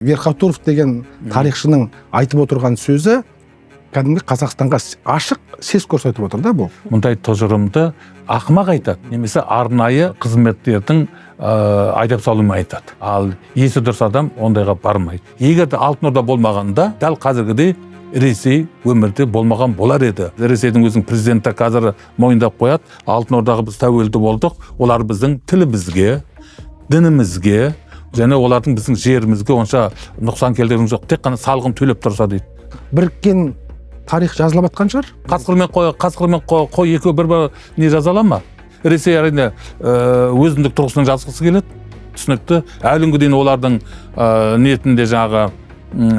Верхотуров деген тарихшының айтып отырған сөзі кәдімгі Қазақстанға ашық сес көрсетіп отыр да бұл. Мұндай тұжырымды ақымақ айтады, немесе арнайы қызметтердің айдап салуымен айтады. Ал есі дұрыс адам ондайға бармайды. Егер де Алтын Орда болмағанда, дәл қазіргідей Ресей өмірде болмаған болар еді. Ресейдің өзінің президенті қазір мойындап қояды, Алтын Ордаға біз тәуелді болдық, олар біздің тілімізге, дінімізге, және олардың біздің жерімізге онша нұқсан келтірген жоқ, тек қана салығын төлеп тұрса дейді. Біріккен тарих жазылып жатқан шығар. Қасқыр мен қой екеуі бір не жаза ала ма? Ресей әрине өзіндік тұрғысынан жазғысы келеді, түсінікті. Әлі күнге дейін олардың ниетінде жаңағы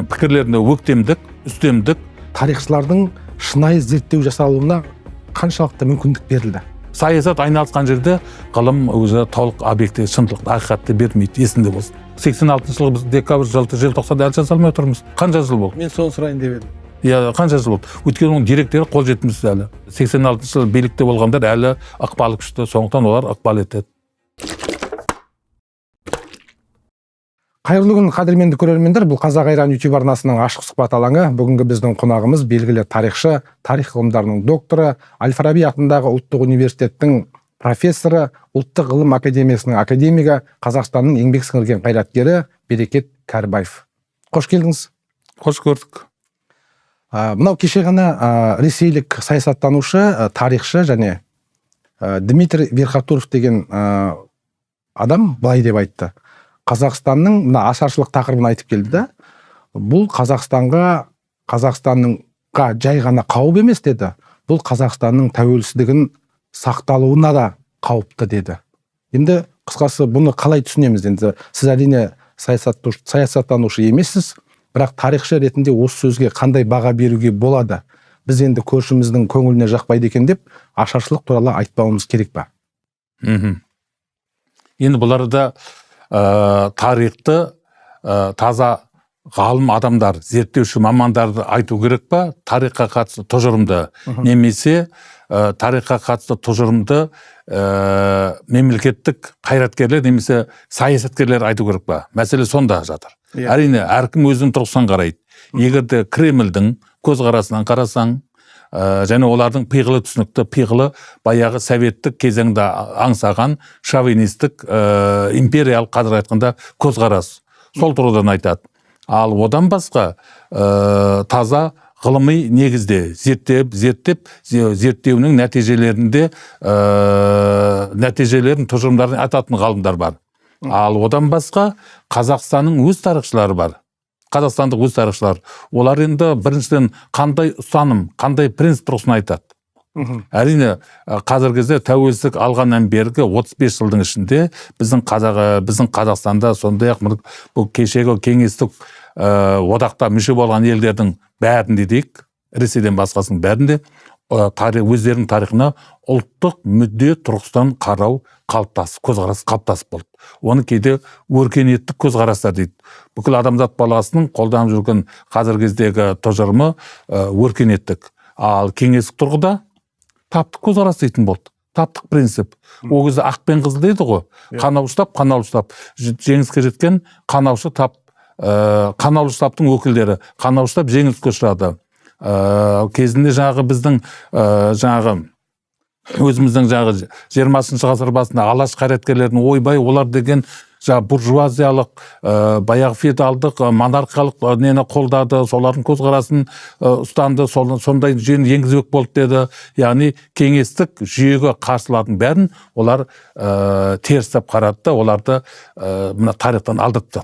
пікірлерінде өктемдік, үстемдік. Тарихшылардың шынайы зерттеу жасалуына қаншалықты мүмкіндік берілді? Саясат айналысқан жерде ғылым өзі толық объекті, шындық, ақиқатты бермейді, есінде болсын. 86 жылғы біз декабрь, желтоқсанда әлі жаза алмай отырмыз. Қанша жыл болды? Мен соны сұрайын деп едім. Иә, қанша жыл болды? Өйткені оның деректері қол жетімсіз әлі. 86 жыл билікте болғандар әлі ықпалы күшті, сондықтан олар ықпал етеді. Қайырлы күн, қадірменді көрермендер, бұл Қазақ Айран YouTube арнасының ашық сұхбат алаңы. Бүгінгі біздің қонағымыз белгілі тарихшы, тарих ғылымдарының докторы, Әл-Фараби атындағы ұлттық университеттің профессоры, ұлттық ғылым академиясының академигі, Қазақстанның еңбек сіңірген қайраткері Берекет Кәрібаев. Қош келдіңіз. Қош көрдік. Мынау кеше ғана ресейлік саясаттанушы, тарихшы және Дмитрий Верхотуров деген адам былай деп айтты. Қазақстанның мына ашаршылық тақырыбын айтып келді да, бұл Қазақстанға жай ғана қауіп емес деді. Бұл Қазақстанның тәуелсіздігін сақталуына да қауіпті деді. Енді қысқасы бұны қалай түсінеміз? Енді сіз әрине саясаттанушы емессіз, бірақ тарихшы ретінде осы сөзге қандай баға беруге болады? Біз енді көршіміздің көңіліне жақпайды екен деп, ашаршылық туралы айтпауымыз керек па? Енді бұларда тарихты таза ғалым адамдар, зерттеуші мамандарды айту керек па? Тарихқа қатысты тұжырымды, немесе тарихқа қатысты тұжырымды мемлекеттік қайраткерлер немесе саясаткерлер айту керек па? Мәселе сонда жатыр. Әрине, әркім өзінің тұрғысынан қарайды. Егер де Кремльдің көзқарасынан қарасаң, және олардың пиғылы түсінікті, пиғылы баяғы советтік кезеңде аңсаған шовинистік империялық қазір айтқанда көзқарас. Сол тұрғыдан айтады. Ал одан басқа таза ғылыми негізде зерттеуінің нәтижелерін тұжырымдарын айтатын ғалымдар бар. Ал одан басқа Қазақстанның өз тарихшылары бар. Қазақстандық өз тарихшылар. Олар енді біріншіден қандай ұстаным, қандай принцип тұрғысынан айтады. Әрине, қазіргі кезде тәуелсіздік алғаннан бергі 35 жылдың ішінде біздің Қазақстанда, сондай-ақ бұл кешегі кеңестік одақта мүше болған елдердің бәрінде дейік, Ресейден басқасының бәрінде өздерінің тарихына ұлттық мүдде тұрғысынан қарау көзқарас қалыптасып болды. Оны кейде өркениеттік көзқарастар дейді. Бүкіл адамзат баласының қолданып жүрген қазіргі кездегі тұжырымы өркениеттік. Ал кеңестік тұрғыда таптық көзқарас дейтін болды. Таптық принцип. Ол кезде ақ пен қызыл дейді ғой. Қанаушы тап, жеңіске жеткен қанаушы тап, қанаулы таптың өкілдері қанаушы тап жеңіліске ұшырады. Кезінде жаңағы біздің өзіміздің 20 ғасыр басында алаш қайраткерлердің ойбай, олар деген буржуазиялық, баяғы феодалдық, монархиялық нені қолдады, солардың көзқарасын ұстанды, сондай жүйені енгізбек болды деді. Яғни кеңестік жүйеге қарсылардың бәрін олар терістеп қарады, оларды мына тарихтан алдыртты.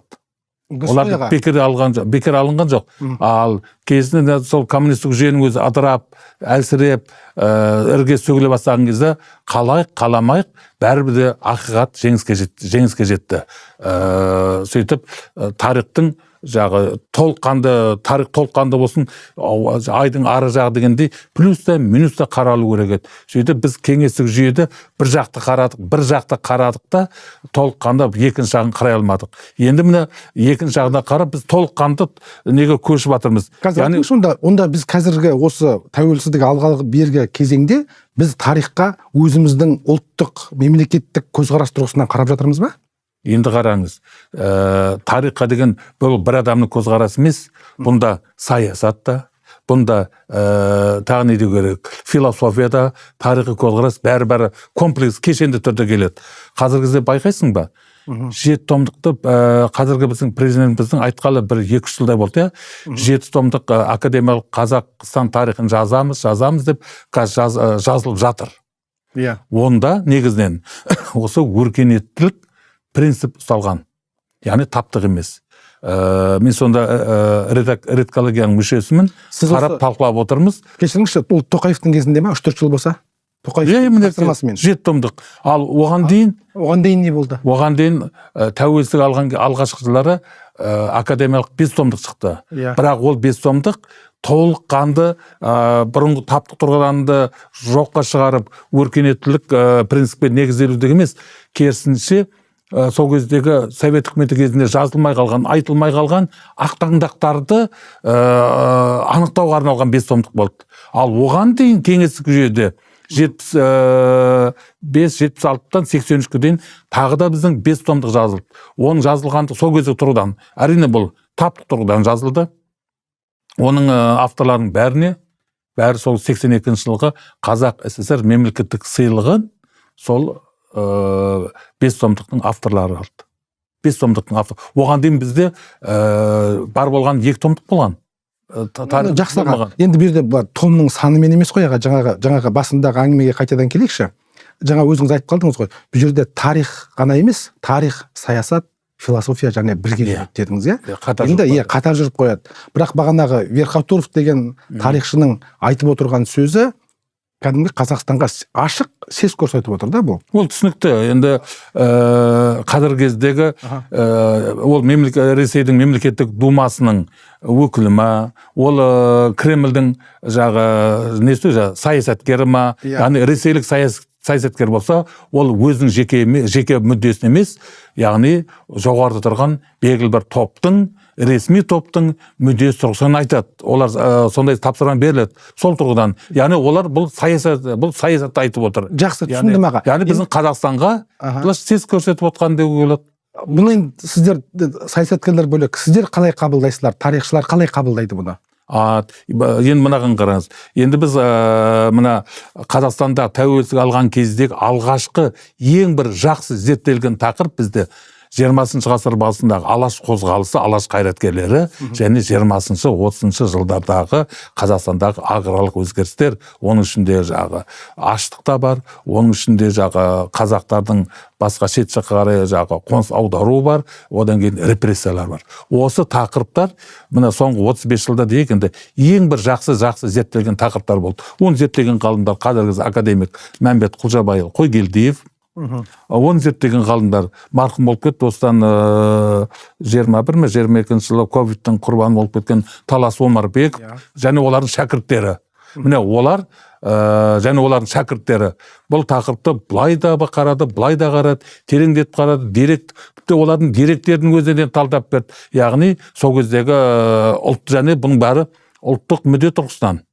Оларды бекер алынған жоқ. Ал кезінде сол коммунистік жүйенің өзі адырап, әлсіреп, ірге сөгіле бастаған кезде қалайық, қаламайық, бәрібір де ақиқат жеңіске жетті. Сөйтіп тарихтың тарих толыққанды болсын, айдың ары жағы дегендей, плюс та минус та қаралу керек еді. Сөйтіп біз кеңестік жүйеде бір жақты қарадық та толыққанды екінші жағын қарай алмадық. Енді міне екінші жағына қарап біз толыққанды неге көшіп жатырмыз. Онда біз қазіргі осы тәуелсіздік алғалы бергі кезеңде біз тарихқа өзіміздің ұлттық мемлекеттік көзқарас тұрғысынан қарап жатырмыз ба? Енді қараңыз, тарихқа деген бұл бір адамның көзқарасы емес, бұнда саясат та, бұнда тағы не деу керек, философияда, тарихи көзқарас бәрі комплекс кешенді түрде келеді. Қазіргі кезде байқайсың ба? 7 томдықты қазіргі біздің президентіміздің айтқалы 1-2 жылдай болды, 7 томдық академиялық Қазақстан тарихын жазамыз деп жазылып жатыр. Онда негізінен осы өркениеттілік принцип ұсталған, яғни таптық емес. Мен сонда редкологияның мүшесімін, қарап талқылап отырмыз. Кешіріңізші, бұл Тоқаевтың кезінде ма 3-4 жыл болса? Тоқаевтың тапсырмасымен. 7 томдық. Ал оған дейін не болды? Оған дейін тәуелсіздік алған алғашқы жылдары академиялық 5 томдық шықты. Бірақ ол 5 томдық толыққанды бұрынғы таптық тұрғыданды жоққа шығарып, өркениеттілік принципке негізделуді емес, керісінше сол кездегі совет үкіметі кезінде жазылмай қалған, айтылмай қалған ақтаңдақтарды анықтауға арналған 5 томдық болды. Ал оған дейін кеңестік жүйеде 75-76-тан 83-ке дейін тағы да біздің 5 томдық жазылды. Оның жазылғанды сол кездегі тұрғыдан, әрине бұл таптық тұрғыдан жазылды. Оның авторларының бәрі сол 82 жылғы Қазақ СССР мемлекеттік сыйлығын сол 5 томдықтың авторлары алды. 5 томдықтың авторы. Оған дейін бізде бар болған 2 томдық болған. Жақсы аға, енді бір жерде томның санымен емес қой аға, жаңағы басындағы әңгімеге қайтадан келейікші. Жаңа өзіңіз айтып қалдыңыз ғой, бұл жерде тарих ғана емес, тарих, саясат, философия және бірге жүреді дедіңіз, енді қатар жүріп қояды. Бірақ бағанағы Верхотуров деген тарихшының айтып отырған сөзі кәдімгі Қазақстанға ашық сес көрсетіп отыр да бұл. Ол түсінікті. Енді қазіргі кездегі ол Ресейдің мемлекеттік думасының өкілі ма, ол Кремльдің саясаткері ма, яғни ресейлік саясаткер болса, ол өзінің жеке мүддесін емес, яғни жоғарыда тұрған белгілі бір топтың, ресми топтың мүддесі тұрғысынан айтады. Олар сондай тапсырма беріледі. Сол тұрғыдан. Яғни олар бұл саясатты айтып отыр. Жақсы, түсіндім аға. Яғни біздің Қазақстанға сес көрсетіп отқан деуге болады. Бұны сіздер саясаткерлер бөлек, сіздер қалай қабылдайсыздар? Тарихшылар қалай қабылдайды бұны? Енді мынаған қараңыз. Енді біз мына Қазақстанда тәуелсіздік алған кездегі алғашқы ең бір жақсы зерттелген тақырып бізде 20 ғасыр басындағы алаш қозғалысы, алаш қайраткерлері және 20-30 жылдардағы Қазақстандағы аграрлық өзгерістер, оның ішінде аштық та бар, оның ішінде қазақтардың басқа шет жаққа қарай қоныс аудару бар, одан кейін репрессиялар бар. Осы тақырыптар мына соңғы 35 жылда дейік енді ең бір жақсы зерттелген тақырыптар болды. Оны зерттеген ғалымдар қазіргі академик Мәмбет Құлжабайұлы Қойгелдиев, оны зерттеген ғалымдар марқұм болып кетті, осыдан 21-22 жылы ковидтің құрбаны болып кеткен Талас Омарбеков және олардың шәкірттері. Міне олар және олардың шәкірттері бұл тақырыпты былай да қарады, тереңдетіп қарады, олардың деректердің өзінен талдап берді. Яғни сол кездегі ұлт және бұның бәрі ұлттық мүдде тұрғысынан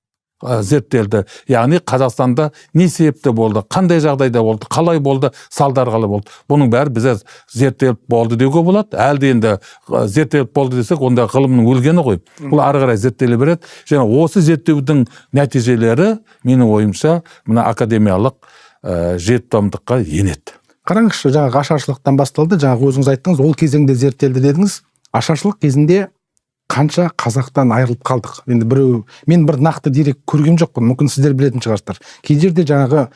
зерттелді. Яғни Қазақстанда не себепті болды, қандай жағдайда болды, қалай болды, салдар қалай болды. Бұның бәрі бізде зерттеліп болды деуге болады. Әлде енді зерттеліп болды десек, онда ғылымның өлгені ғой. Бұл ары қарай зерттеле береді. Және осы зерттеудің нәтижелері менің ойымша мына академиялық 7 томдыққа енеді. Қараңызшы, жаңағы ашаршылықтан басталды, жаңағы өзіңіз айттыңыз, ол кезеңде зерттелді дедіңіз. Ашаршылық кезінде қанша қазақтан айырылып қалдық? Енді мен бір нақты дерек көрген жоқпын, мүмкін сіздер білетін шығарсыздар. Кей жерде жаңағы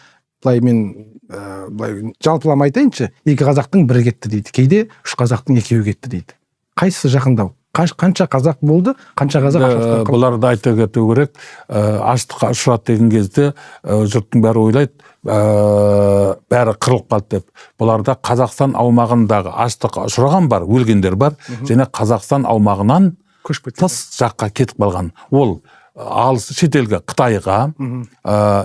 жалпылама айтайыншы, 2 қазақтың бірі кетті дейді, кейде 3 қазақтың 2-і кетті дейді. Қайсысы жақындау? Қанша қазақ болды, қанша қазақ аштыққа қалды? Бұларды айта кету керек. Аштыққа ұшырады деген кезде жұрттың бәрі ойлайды, бәрі қырылып қалды деп. Бұларда Қазақстан аумағындағы аштыққа ұшыраған бар, өлгендер бар, және Қазақстан аумағынан тыс жаққа кетіп қалған. Ол алыс шетелге, Қытайға,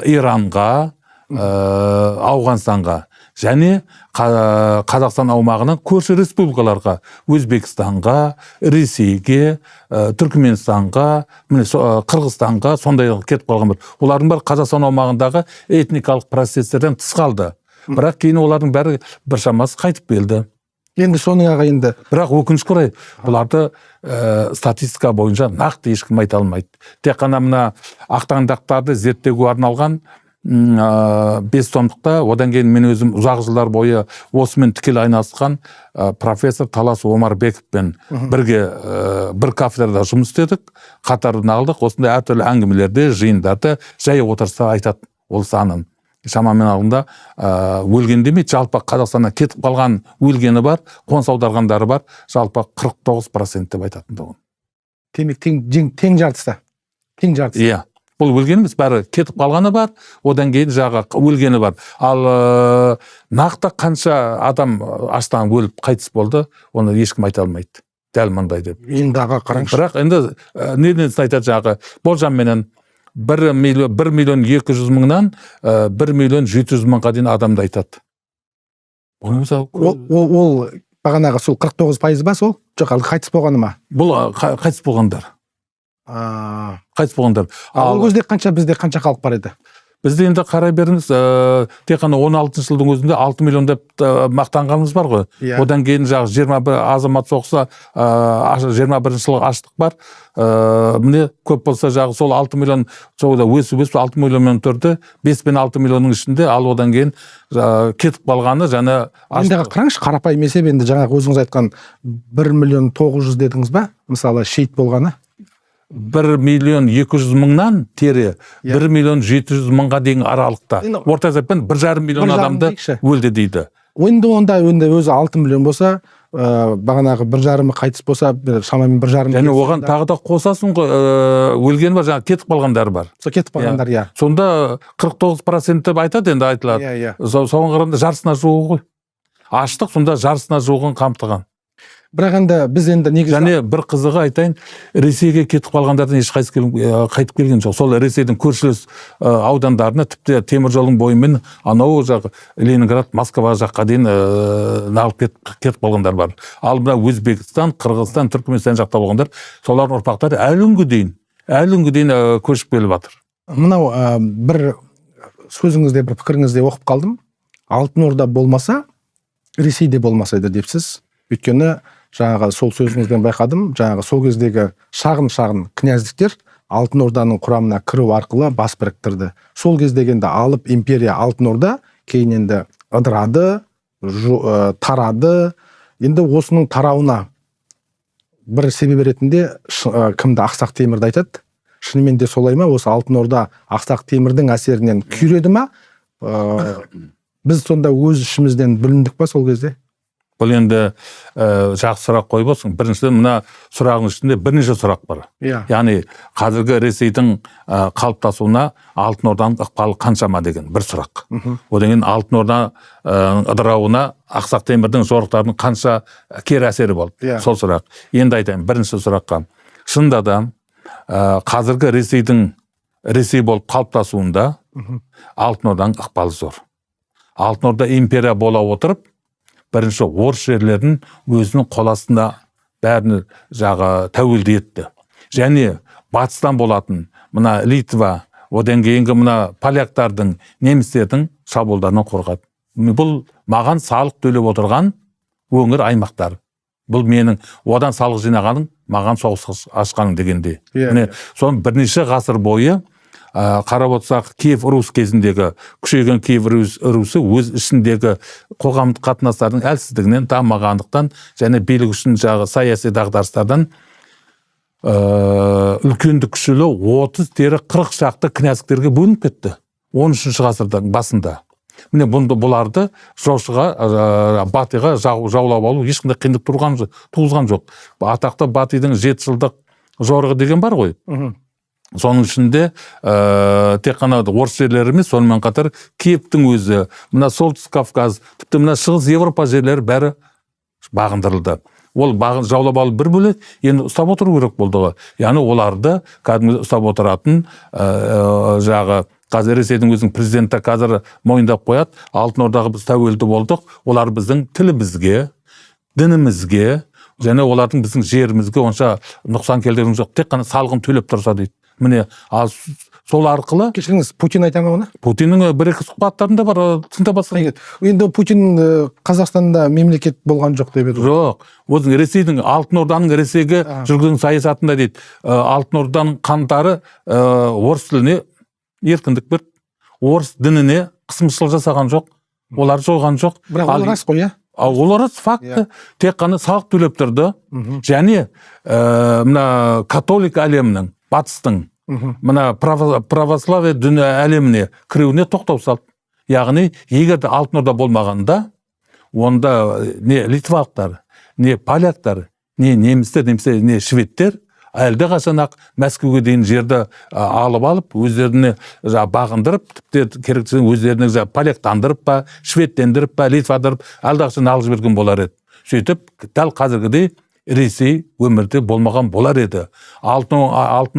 Иранға, Ауғанстанға және Қазақстан аумағынан көрші республикаларға, Өзбекстанға, Ресейге, Түркменстанға, Қырғызстанға сондай кетіп қалған бар. Олардың бәрі Қазақстан аумағындағы этникалық процестерден тыс қалды. Бірақ кейін олардың бәрі біршамасы қайтып келді. Енді соның аға енді бірақ өкінішке орай бұларды статистика бойынша нақты ешкім айта алмайды. Тек қана мына ақтаңдақтарды зерттеуге арналған 5 томдықта, одан кейін мен өзім ұзақ жылдар бойы осымен тікелей айналысқан профессор Талас Омарбековпен бірге бір кафедрада жұмыс істедік, қатарына алдық. Осындай әртүрлі әңгімелерде, жиындарда жай отырыста айтады ол санын. Шамамен алғанда өлген демейді, жалпы Қазақстаннан кетіп қалған өлгені бар, қоныс аударғандары бар, жалпы 49% деп айтатын тұғын. Тең жартысы. Тең жартысы. Иә. Бұл өлген емес, бәрі кетіп қалғаны бар, одан кейін жағы өлгені бар. Ал нақты қанша адам аштан өліп қайтыс болды, оны ешкім айта алмайды. Дәл мындай деп. Енді аға қараңызшы. Бірақ енді неден айтады жағы болжамменен 1 миллион 200 мыңнан 1 миллион 700 мыңға дейін адамды айтады. Ол бағанағы сол 49% ба сол? Жоқ, қайтыс болғаны ма? Бұл қайтыс болғандар. Қайтыс болғандар. Ол кезде бізде қанша халық бар еді? Бізде енді қарай беріңіз, тек қана 16 жылдың өзінде 6 миллион деп мақтанғанымыз бар ғой. Одан кейін жағы 21 азамат соғыса 21 жылғы аштық бар. Міне көп болса жағы сол 6 миллион соғыда өсіп 6 миллионмен тұрды. 5 пен 6 миллионның ішінде, ал одан кейін кетіп қалғаны және енді қараңызшы, қарапайым есеп, енді жаңағы өзіңіз айтқан 1 миллион 900 дедіңіз ба? Мысалы шейіт болғаны? 1 миллион 200 мыңнан 1 миллион 700 мыңға дейін аралықта. Орта есеппен 1,5 миллион адамды өлді дейді. Енді онда өзі 6 миллион болса, бағанағы 1,5 қайтыс болса, шамамен 1,5. Және оған тағы да қосасың ғой, өлген бар, жаңа кетіп қалғандар бар. Кетіп қалғандар, иә. Сонда 49% деп айтады, енді айтылады. Соған қарағанда жарысына жуығы ғой. Аштық сонда жарысына жуығын қамтыған. Бірақ енді біз енді негізі... Және бір қызығы айтайын, Ресейге кетіп қалғандардан еш қайтып келген жоқ. Сол Ресейдің көршілес аудандарына, тіпті темір жолдың бойымен анау жағы Ленинград, Москва жаққа дейін нағып кетіп қалғандар бар. Ал мына Өзбекстан, Қырғызстан, Түркменстан жақта болғандар, солардың ұрпақтары әлі күнге дейін көшіп келіп жатыр. Мынау бір сөзіңізде, бір пікіріңізде оқып қалдым. Алтын Орда болмаса, Ресейде болмаса еді депсіз. Өйткені жаңағы сол сөзіңізден байқадым, жаңағы сол кездегі шағын князьдіктер Алтын Орданың құрамына кіру арқылы бас біріктірді. Сол кездегенде алып империя Алтын Орда, кейін енді ыдырады, тарады. Енді осының тарауына бір себеп ретінде кімді? Ақсақ Темірді айтады. Шынымен де солай ма? Осы Алтын Орда Ақсақ Темірдің әсерінен күйреді ма? Біз сонда өз ішімізден бүліндік па сол кезде? Бұл енді жақсы сұрақ қойып отырсың. Біріншіден мына сұрағың ішінде бірнеше сұрақ бар. Яғни қазіргі Ресейдің қалыптасуына Алтын Орданың ықпалы қаншама деген бір сұрақ. Одан кейін Алтын Орда ыдырауына Ақсақ Темірдің жорықтарының қанша кері әсері болды. Сол сұрақ. Енді айтайын бірінші сұраққа. Шынында да қазіргі Ресей болып қалыптасуында Алтын Орданың ықпалы зор. Алтын Орда империя бола отырып, бірінші орыс жерлерін өзінің қол астында бәрін жағы тәуелді етті. Және батыстан болатын мына Литва, одан кейінгі мына поляктардың, немістердің шабуылдарынан қорғады. Бұл маған салық төлеп отырған өңір аймақтар. Бұл менің одан салық жинағаның, маған соғыс ашқаның дегенде. Соның бірнеше ғасыр бойы қарап отырсақ, Киев Рус кезіндегі күшейген Киев Русы өз ішіндегі қоғамдық қатынастардың әлсіздігінен, дамымағандықтан және билік үшін жағы саяси дағдарыстардан үлкенді күшілі 30-40 шақты князьдіктерге бөлініп кетті 13 ғасырдың басында. Міне бұларды жошыға, Батыға жаулап алу ешқандай қиындық туғызған жоқ. Атақты Батыйдың 7 жылдық жорығы деген бар ғой. Соның ішінде тек қана орыс жерлері емес, сонымен қатар Киевтің өзі, мына Солтүстік Кавказ, тіпті мына Шығыс Европа жерлері бәрі бағындырылды. Ол жаулап алып бір бөлек, енді ұстап отыру керек болды. Яғни оларды кәдімгі ұстап отыратын жағы қазір Ресейдің өзінің президенті қазір мойындап қояды. Алтын Ордаға біз тәуелді болдық. Олар біздің тілімізге, дінімізге, және олардың біздің жерімізге онша нұқсан келтірген жоқ. Тек қана салығын төлеп тұрса дейді. Міне, сол арқылы кешіріңіз, Путин айта ма оны? Путиннің бір-екі сұхбаттарында бар, тыңдап басқа. Енді Путин Қазақстанда мемлекет болған жоқ деп еді. Жоқ, өзің Ресейдің, Алтын Орданың Ресейге жүргізген саясатында дейді, Алтын Орданың хандары орыс тіліне еркіндік берді, орыс дініне қысымшылық жасаған жоқ, олар жойған жоқ. Бірақ ол рас қой, Ол рас факты, тек қана салық төлеп тұрды, және мына католик әлемінің, батыстың, мына православие діні әлеміне кіруіне тоқтау салды. Яғни, егер Алтын Орда болмағанда, онда не литвалықтар, не поляктар, не немістер, не шведтер әлде қашан-ақ Мәскеуге дейін жерді алып, өздеріне бағындырып, тіпті керексе өздеріне поляктандырып па, шведтендіріп па, литвадырып, әлде қашан алып жіберген болар еді. Сөйтіп, дәл қазіргідей Ресей өмірде болмаған болар еді. Алтын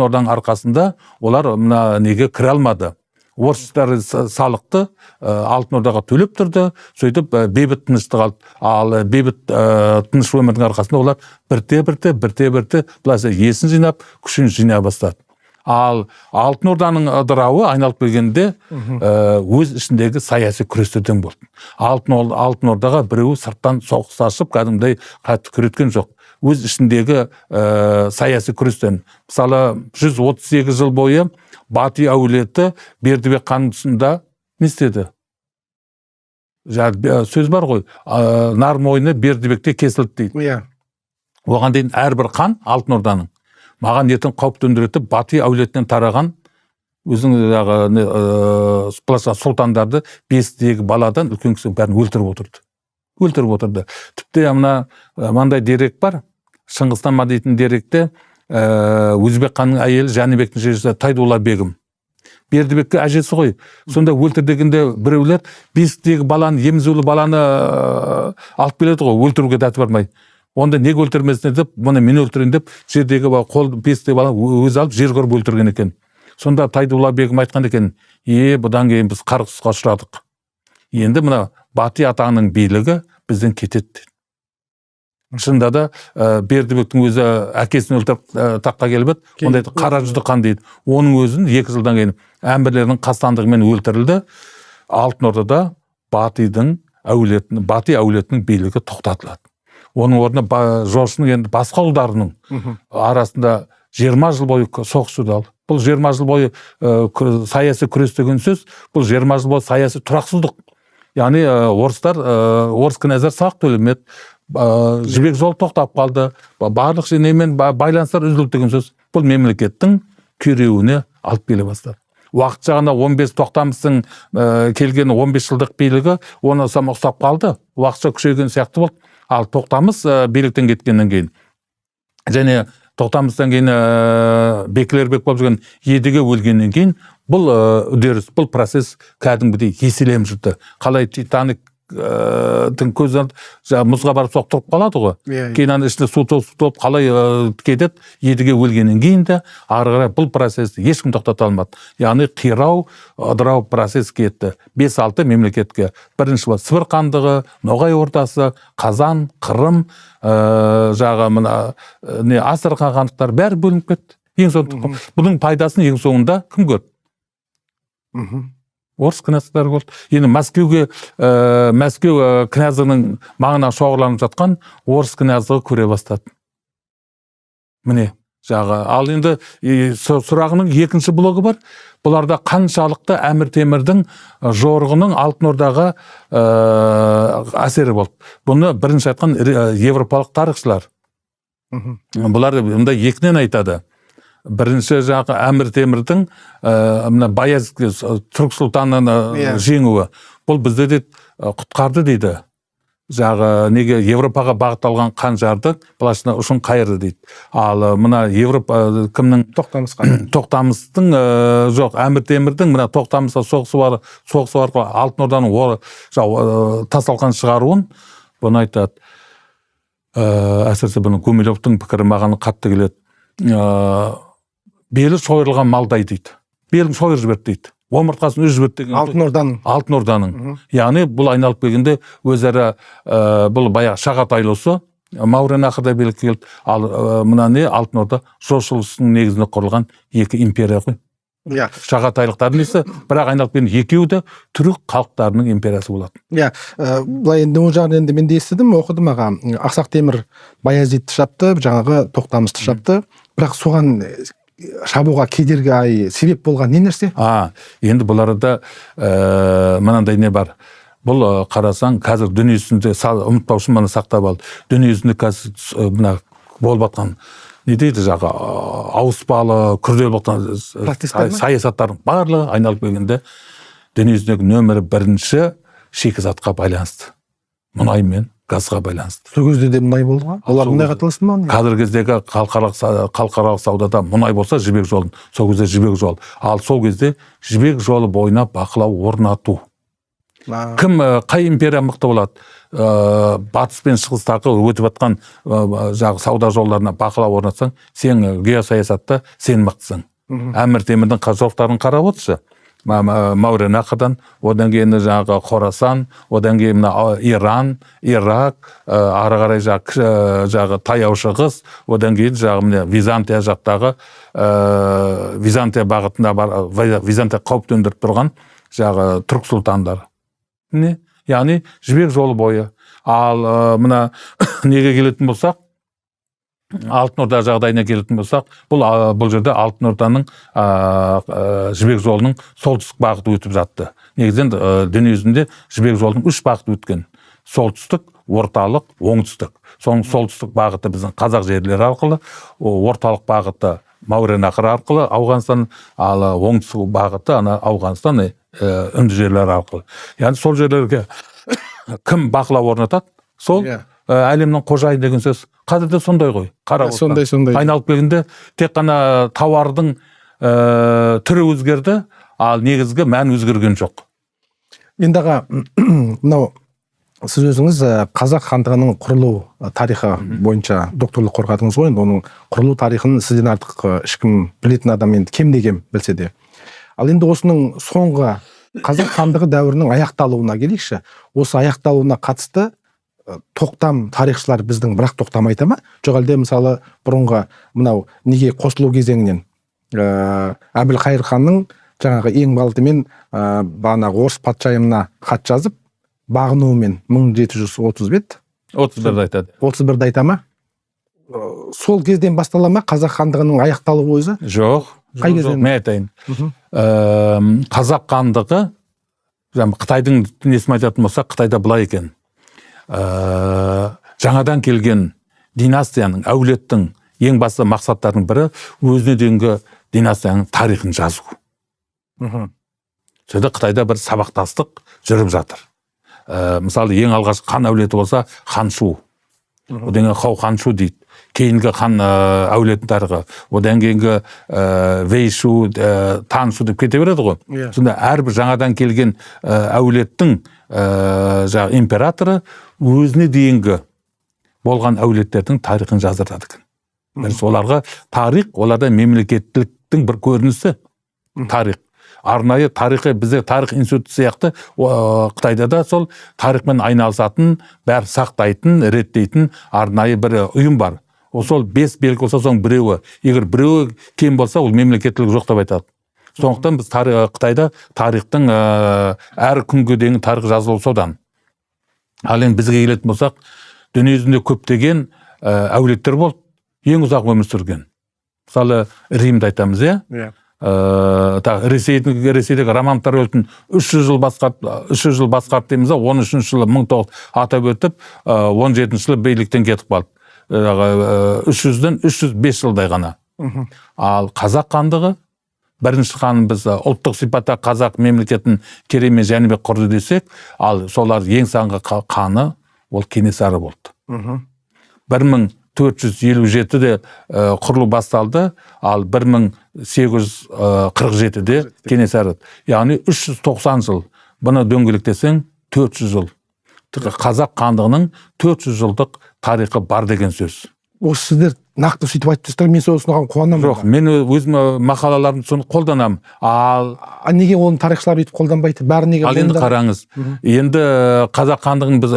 Орданың арқасында олар мына неге кіре алмады. Орыстар салықты Алтын Ордаға төлеп тұрды, сөйтіп бейбіт тыныштық алды. Ал бейбіт тыныш өмірдің арқасында олар бірте-бірте былайша есін жинап, күшін жинай бастады. Ал Алтын Орданың ыдырауы айналып келгенде өз ішіндегі саяси күрестерден болды. Алтын Ордаға біреуі сырттан соғыс ашып, кәдімгідей қатты күреткен жоқ. Өз ішіндегі саяси күрестен. Мысалы, 138 жыл бойы Бати әулеті Бердібек хан тұсында не істеді? Сөз бар ғой, нар мойны Бердібекте кесілді дейді. Оған дейін әрбір хан Алтын Орданың маған ертең қауіп төндіреді, Бати әулетінен тараған өзің сұлтандарды 5-тегі баладан үлкен кісі бәрін өлтіріп отырды. Тіпті мынандай дерек бар, Шыңғыстан дейтін деректе Өзбек ханның әйелі Жәнібектің шешесі Тайдулла бегім. Бердібекке әжесі ғой. Сонда өлтір дегенде біреулер 5-тегі баланы, емізулі баланы алып келеді ғой, өлтіруге дәті бармай. Онда неге өлтірмесіне деп, мұны мен өлтірейін деп, жердегі 5-тегі баланы өзі алып жер көріп өлтірген екен. Сонда Тайдулла бегім айтқан екен, бұдан кейін біз қарғысқа ұшырадық. Енді мына Бати атаңның билігі бізден кетеді. Шында да Бердібектің өзі әкесін өлтіріп таққа келіп еді, онда қара жүзді хан дейді. Оның өзін 2 жылдан кейін әмірлерінің қастандығымен өлтірілді. Алтын Ордада Бати әулетінің билігі тоқтатылады. Оның орнына жошының енді басқа ұлдарының арасында 20 жыл бойы соғыс жүрді. Бұл 20 жыл бойы саяси күрес деген сөз, бұл 20 жыл бойы саяси тұрақсыздық. Яғни орыс кінәзар салық төлемеді, жібек жол тоқтап қалды, барлық женемен байланыстар үзілді деген сөз. Бұл мемлекеттің күйреуіне алып келе бастады. Уақытша ғана 15 тоқтамыстың келген 15 жылдық билігі оны ұстап қалды, уақытша күшейген сияқты болды. Ал тоқтамыс биліктен кеткеннен кейін және тоқтамыстан кейін Бекілербек болып жүрген Едіге өлгеннен кейін бұл үдеріс, бұл процесс кәдімгідей еселеніп жүрді. Қалай Титаниктің көзінен мұзға барып соқтырып қалады ғой. Кейін ішінде су толып қалай кетеді, Едіге өлгеннен кейін де ары қарай бұл процессті ешкім тоқтата алмады. Яғни қирау, ыдырау процесс кетті. 5-6 мемлекетке. Бірінші бар Сібір хандығы, Ноғай ордасы, Қазан, Қырым, Астрахань хандықтар бәрі бөлініп кетті. Бұның пайдасын ең соңында кім көрді? Орыс кінәздары болды. Енді Мәскеу кінәздігінің маңына шоғырланып жатқан орыс кінәздігі көре бастады. Міне, ал енді сұрағының екінші блогы бар. Бұларда қаншалықты Әмір Темірдің жорығының Алтын Ордаға әсері болды. Бұны бірінші айтқан европалық тарихшылар. Бұлар екінен айтады. Бірінші Әмір Темірдің Баязид түрік сұлтанын жеңуі. Бұл бізді де құтқарды дейді. Неге Европаға бағытталған қанжарды былайша ұшын қайырды дейді. Ал мына Европа кімнің Тоқтамыстың жоқ, Әмір Темірдің мына Тоқтамысқа соғысы арқылы Алтын Орданың тасалған шығаруын бұны айтады. Әсіресе бұның Гумилевтің пікірі маған қатты келеді. Белі сойырылған малдай дейді. Белін сойыр жіберді дейді. Омыртқасын үз жіберді деген. Алтын Орданың. Яғни бұл айналып келгенде өзара бұл баяғы Шағатайлысы Мауреннахрда билікке келді. Ал мына Алтын Орда жошылысының негізінде құрылған екі империя ғой. Иә. Шағатайлықтардың несі, бірақ айналып келгенде екеуі де түрік халықтарының империясы болады. Иә, былай енді ол жағын енді мен де естідім, оқыдым аға. Ақсақ Темір Баязитті шапты, жаңағы Тоқтамысты шапты. Бірақ соған шабуға кедергі себеп болған не нәрсе? Енді бұларда мынандай не бар. Бұл қарасаң, қазір дүниесінде ұмытпау үшін мына сақтап ал. Дүниесінде қазір мына болып жатқан не дейді жағы ауыспалы күрделі болған саясаттардың барлығы айналып келгенде дүниежүзіндегі нөмірі бірінші шикізатқа байланысты. Мұнай мен газға байланысты. Сол кезде де мұнай болды ма? Олар мұнайға таласты ма? Қазіргі кездегі халықаралық саудада мұнай болса жібек жолын, сол кезде жібек жол. Ал сол кезде жібек жолы бойына бақылау орнату. Кім, қай империя мықты болады? Батыс пен шығыстағы өтіп жатқан сауда жолдарына бақылау орнатсаң, сен геосаясатта сен мықтысың. Әмір Темірдің жоқтарын қарап отыршы. Мауреннахрдан, одан кейін Хорасан, одан кейін Иран, Ирак, ары қарай жағы Таяу Шығыс, одан кейін Византия жақтағы, Византия бағытында бар, Византия қауіп төндіріп тұрған түрік сұлтандары. Яғни жібек жолы бойы. Ал мына неге келетін болсақ, Алтын Орда жағдайына келетін болсақ, бұл жерде Алтын Орданың жібек жолының солтүстік бағыты өтіп жатты. Негізінен дүниежүзінде жібек жолының 3 бағыты өткен. Солтүстік, орталық, оңтүстік. Соның солтүстік бағыты біздің қазақ жерлері арқылы, орталық бағыты Мауреннахр арқылы Ауғанстан, ал оңтүстік бағыты Ауғанстан үнді жерлері арқылы. Яғни сол жерлерге кім бақылау орнатады? Сол әлемнің қожайын деген сөз. Қазір де сондай ғой. Сондай. Айналып келгенде тек қана тауардың түрі өзгерді, ал негізгі мән өзгерген жоқ. Енді аға, мынау сіз өзіңіз қазақ хандығының құрылу тарихы бойынша докторлық қорғадыңыз ғой, оның құрылу тарихын сізден артық ешкім білетін адам енді кем де кем білсе де. Ал енді осының соңғы қазақ хандығы дәуірінің аяқталуына келейікші. Осы аяқталуына қатысты тоқтам тарихшылар біздің бірақ тоқтамайды ма? Жоқ әлде мысалы бұрынғы мынау неге қосылу кезеңінен Әбілқайыр ханның жаңағы ең алдымен бағанағы орыс патшайымына хат жазып бағынуымен 1735 31-ді айтады. 31-ді айта ма? Сол кезден бастала ма қазақ хандығының аяқталуы өзі? Жоқ. Мен айтайын. Қазақ хандығы, Қытайдың несін айтатын болса, Қытайда былай екен. Жаңадан келген династияның, әулеттің ең басты мақсаттарының бірі өзіне дейінгі династияның тарихын жазу. Сөйді Қытайда бір сабақтастық жүріп жатыр. Мысалы, ең алғаш хан әулеті болса, Ханшу. Одан кейін Хау Ханшу дейді. Кейінгі хан әулетін тарихы. Одан кейінгі Вейшу, Таншу деп кете береді ғой. Сонда әрбір жаңадан келген әулеттің императоры өзіне дейінгі болған әулеттердің тарихын жаздырады екен. Соларға тарих, оларда мемлекеттіліктің бір көрінісі тарих. Арнайы тарихы, бізде тарих институты сияқты Қытайда да сол тарихмен айналысатын, бәрі сақтайтын, реттейтін арнайы бір ұйым бар. Сол 5 белгі болса, соң біреуі. Егер біреуі кем болса, ол мемлекеттілік жоқ деп айтады. Сондықтан біз Қытайда тарихтың әр күнге дейін тарих жазылуы содан. Ал енді бізге келетін болсақ, дүниежүзінде көптеген әулеттер болды, ең ұзақ өмір сүрген. Мысалы, Римді айтамыз, Ресейдегі Романовтар өлтін 300 жыл басқарды дейміз, 13 жылы 1900 атап өтіп, 17 жылы бейліктен кетіп қалды. 300-ден 305 жылдай ғана. Ал қазақ хандығы, бірінші ханым біз ұлттық сипатта қазақ мемлекетін Керей мен Жәнібек құрды десек, ал солар ең соңғы ханы ол Кенесары болды. 1457-де құрылу басталды, ал 1847-де Кенесары. Яғни 390 жыл. Бұны дөңгелектесең 400 жыл. Қазақ хандығының 400 жылдық тарихы бар деген сөз. Осы сіздер нақты сөйтіп айтып мен соған қуанамын. Жоқ, мен өзім мақалаларымды соны қолданамын. Ал неге оның тарихшылар өйтіп қолданбайды? Бәрі неге? Ал енді қараңыз. Енді қазақ хандығын біз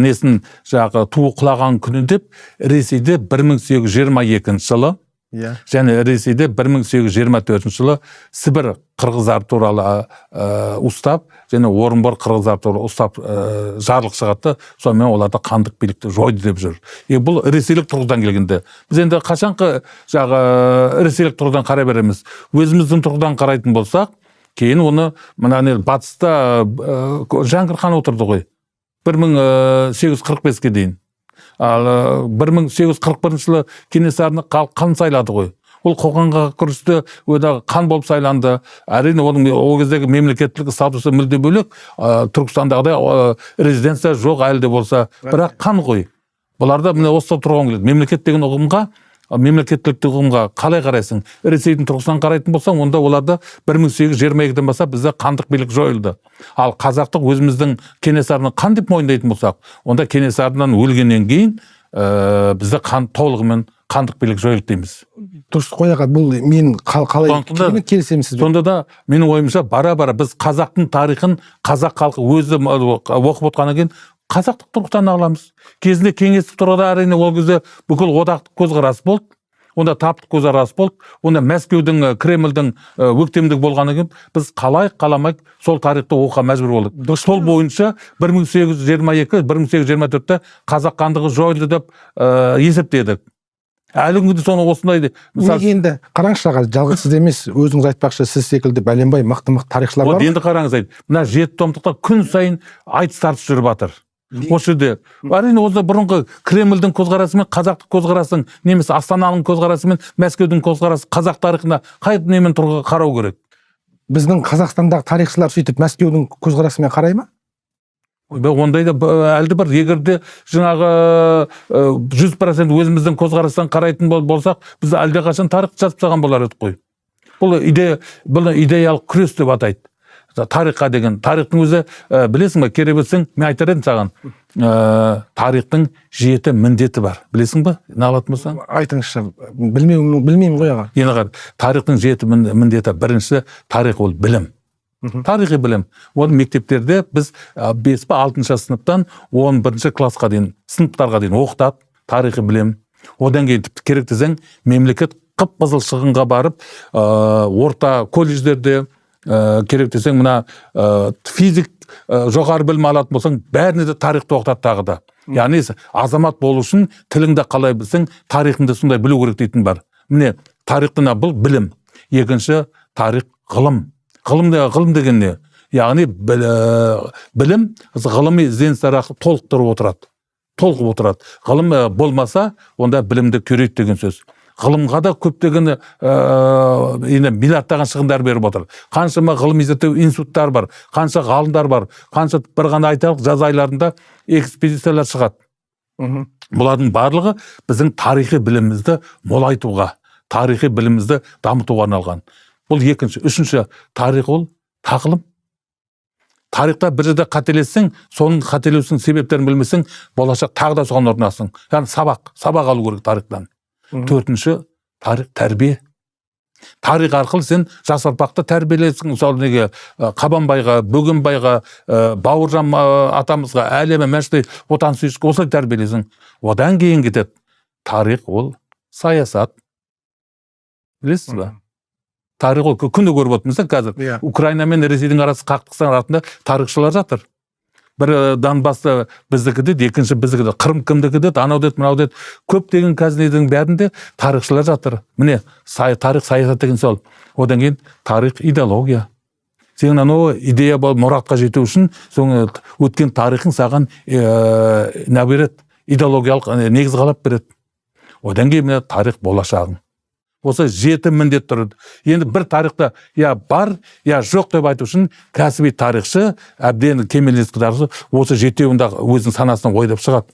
несін туы құлаған күні деп Ресейде 1822 жылы Және Ресейде 1824 жылы Сібір қырғыздар туралы ұстап, және Орынбор қырғыздар туралы ұстап жарлық шығатты, сонымен оларды хандық билікті жойды деп жүр. Бұл ресейлік тұрғыдан келгенде. Біз енді қашанғы ресейлік тұрғыдан қарай береміз. Өзіміздің тұрғыдан қарайтын болсақ, кейін оны батыста Жәңгір хан отырды ғой. 1845-ке дейін. Ал 1841 жылы Кенесарыны хан сайлады ғой. Ол қоғанға күрісті қан болып сайланды. Әрине оның ол кездегі мемлекеттілік статусы мүлде бөлек. Түркістандағыдай резиденция жоқ әлі де болса, бірақ қан ғой. Бұларда міне осы тұрған келеді. Мемлекет деген ұғымға, мемлекеттілік ұғымға қалай қарайсың? Ресейдің тұрғысынан қарайтын болсаң, онда оларда 1822-ден бастап бізде қандық билік жойылды. Ал қазақтық өзіміздің Кенесарыны қан деп мойындайтын болсақ, онда Кенесарыдан өлгеннен кейін бізде толығымен қандық билік жойылды дейміз. Дұрыс қой аға, бұл мен қалай келісемін сізбен? Сонда да менің ойымша бара-бара біз қазақтың тарихын қазақ халқы өзі оқып отқаннан кейін қазақтық тұрғыдан аламыз. Кезінде кеңестік тұрғыда әрине ол кезде бүкіл одақтық көзқарас болды. Онда таптық көзқарас болды. Онда Мәскеудің, Кремльдің өктемдік болғаннан кейін біз қаламай сол тарихты оқуға мәжбүр болдық. Сол бойынша 1822-1824-те қазақ хандығы жойылды деп есептедік. Әлі күнге соны осындай. Неге енді қараңызшы аға, жалғыз сіз емес, өзіңіз айтпақшы, сіз секілді бәленбай мықты-мықты тарихшылар бар. Енді қараңыз айды. Мына 7 томдықта күн сайын айтыс тартыс жүріп жатыр. Осы жерде әрине осы бұрынғы Кремльдің көзқарасы мен қазақтық көзқарасың, немесе Астананың көзқарасы мен Мәскеудің көзқарасы қазақ тарихына қай немен қарау керек? Біздің Қазақстандағы тарихшылар сөйтіп Мәскеудің көзқарасымен қарай ма? Ондай да әлде бір, егерде жаңағы 100% өзіміздің көзқарастан қарайтын болсақ, біз әлде қашан тарих жазып тастаған болар едік қой. Бұл идеялық күрес деп атайды. Тарихқа деген, тарихтың өзі білесің бе, керебетсің, мен айтар едім саған, тарихтың 7 міндеті бар. Білесің бе? Не алатын болсаң? Айтыңызшы, білмеймін ғой аға. Енді қар, тарихтың 7 міндеті. Бірінші, тарих ол білім. Тарихи білім. Оны мектептерде біз 5-6 сыныптан 11 классқа дейін, сыныптарға дейін оқытады, тарихи білім. Одан кейін тіпті керек десең, мемлекет қып-қызыл шығынға барып, орта колледждерде керек десең, мына физик жоғары білім алатын болсаң, бәріне де тарихты оқытады тағы да. Яғни азамат болу үшін тіліңді қалай білсең, тарихыңды сондай білу керек дейтін бар. Міне, тарихтың бұл білім. Екінші, тарих ғылым. Ғылым деген не? Яғни білім ғылыми ізденістер арқылы толқып отырады. Ғылым болмаса, онда білімді көрейді деген сөз. Ғылымға да көптеген миллиардтаған шығындар беріп отыр. Қаншама ғылыми зерттеу институттар бар, қанша ғалымдар бар, қанша бір ғана айталық жаз айларында экспедициялар шығады. Бұлардың барлығы біздің тарихи білімімізді молайтуға, тарихи білімімізді дамытуға арналған. Бұл екінші. Үшінші, тарих ол тағылым. Тарихта бір жерде қателессең, соның қателесудің себептерін білмесең, болашақ тағы да соған орнасың. Яғни сабақ алу керек тарихтан. Төртінші, тарих тәрбие. Тарих арқылы сен жас ұрпақты тәрбиелейсің. Мысалы неге Қабанбайға, Бөгенбайға, Бауыржан атамызға, Әлеме Мәшті отансүйгіштікке осылай тәрбиелейсің. Одан кейін кетеді. Тарих ол саясат. Білесіз ба? Тарих ол күнде көріп отырмыз қазір. Украина мен Ресейдің арасы қақтықсан артында тарихшылар жатыр. Бір Донбасты біздікі деді, екінші біздікі деді, Қырым кімдікі деді, анау деді, мынау деді. Көптеген қазірдің бәрінде тарихшылар жатыр. Міне, тарих саясат деген сол. Одан кейін тарих идеология. Сен анау идея мұратқа жету үшін өткен тарихың саған не береді? Идеологиялық негіз қалап береді. Одан кейін міне тарих болашағың. Осы 7 міндет тұрды. Енді бір тарихта бар, жоқ деп айту үшін кәсіби тарихшы, әбден кемелдескі тарихшы осы 7-еуінде өзінің санасынан ойдап шығады.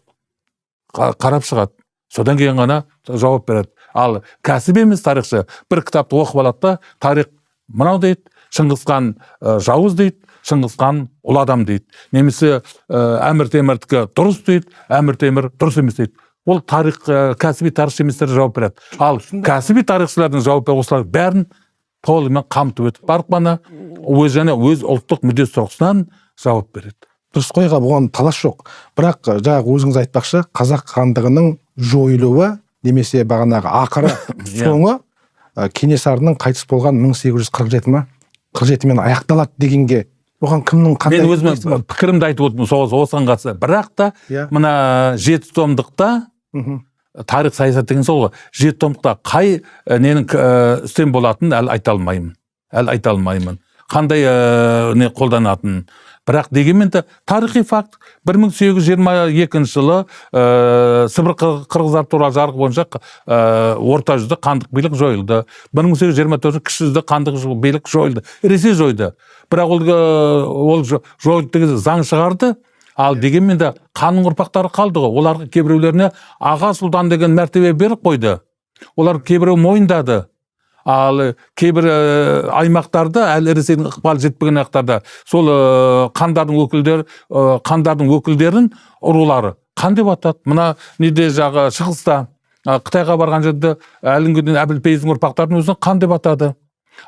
Қарап шығады. Содан кейін ғана жауап береді. Ал кәсіби емес тарихшы бір кітапты оқып алады да, тарих мынау дейді, Шыңғысхан жауыз дейді, Шыңғысхан ұл адам дейді. Немесе Әмір Темірдікі дұрыс дейді, Әмір Темір дұрыс емес дейді. Ол тарих, кәсіби тарихшы еместер жауап береді. Ал кәсіби тарихшылардың жауап береді, осылар бәрін толығымен қамтып өтіп барып қана өз ұлттық мүддесі тұрғысынан жауап береді. Дұрыс қойға бұған талас жоқ. Бірақ жаңағы өзіңіз айтпақшы, қазақ хандығының жойылуы немесе бағанағы ақыры соңы Кенесарының қайтыс болған 1847 ма 47-мен аяқталады дегенге оған кімнің қандай мен өзім пікірімді айтып отырмын осыған қатысты. Бірақ та мына 7 томдықта тарих саясат деген сол ғой. 7 томдықта қай ненің үстем болатынын әлі айта алмаймын. Қандай не қолданатынын. Бірақ дегенмен де тарихи факт 1822 жылы Сібір қырғыздар туралы жарғы бойынша орта жүзде хандық билік жойылды. 1824 кіші жүзде хандық билік жойылды. Ресей жойды. Бірақ ол жойылды деген заң шығарды. Ал дегенмен де ханның ұрпақтары қалды ғой. Оларға кейбіреулеріне аға сұлтан деген мәртебе беріп қойды. Олар кейбіреу мойындады. Ал кейбір аймақтарда әлі Ресейдің ықпалы жетпеген аймақтарда сол хандардың өкілдерін ұрулары хан деп атады. Мына неде жағы шығыста Қытайға барған жерде әлі күнге Әбілпейіздің ұрпақтарын өзін хан деп атады.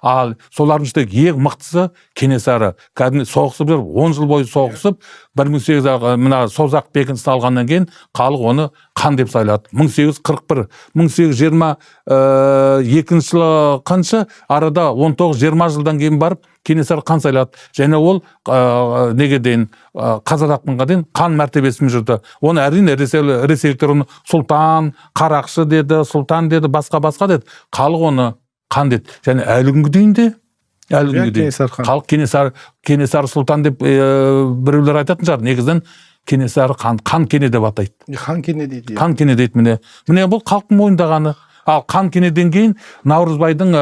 Ал солардың ішінде ең мықтысы Кенесары. Кәдімгі соғысып жүріп, 10 жыл бойы соғысып, 1800 мына Созақ бекінісін алғаннан кейін халық оны хан деп сайлады. 1841, 1822 жылы қанша арада 19-20 жылдан кейін барып Кенесары хан сайлады. Және ол неге дейін қаза тапқанға дейін хан мәртебесімен жүрді. Оны әрине ресейліктер оны сұлтан, қарақшы деді, сұлтан деді, басқа деді. Халық оны хан деді. Және әлі күнге дейін де халық Кенесары сұлтан деп біреулер айтатын шығар. Негізінен Кенесары хан Кене деп атайды. Хан Кене дейді. Хан Кене дейді міне. Міне бұл халықтың мойындағаны. Ал хан Кенеден кейін Наурызбайдың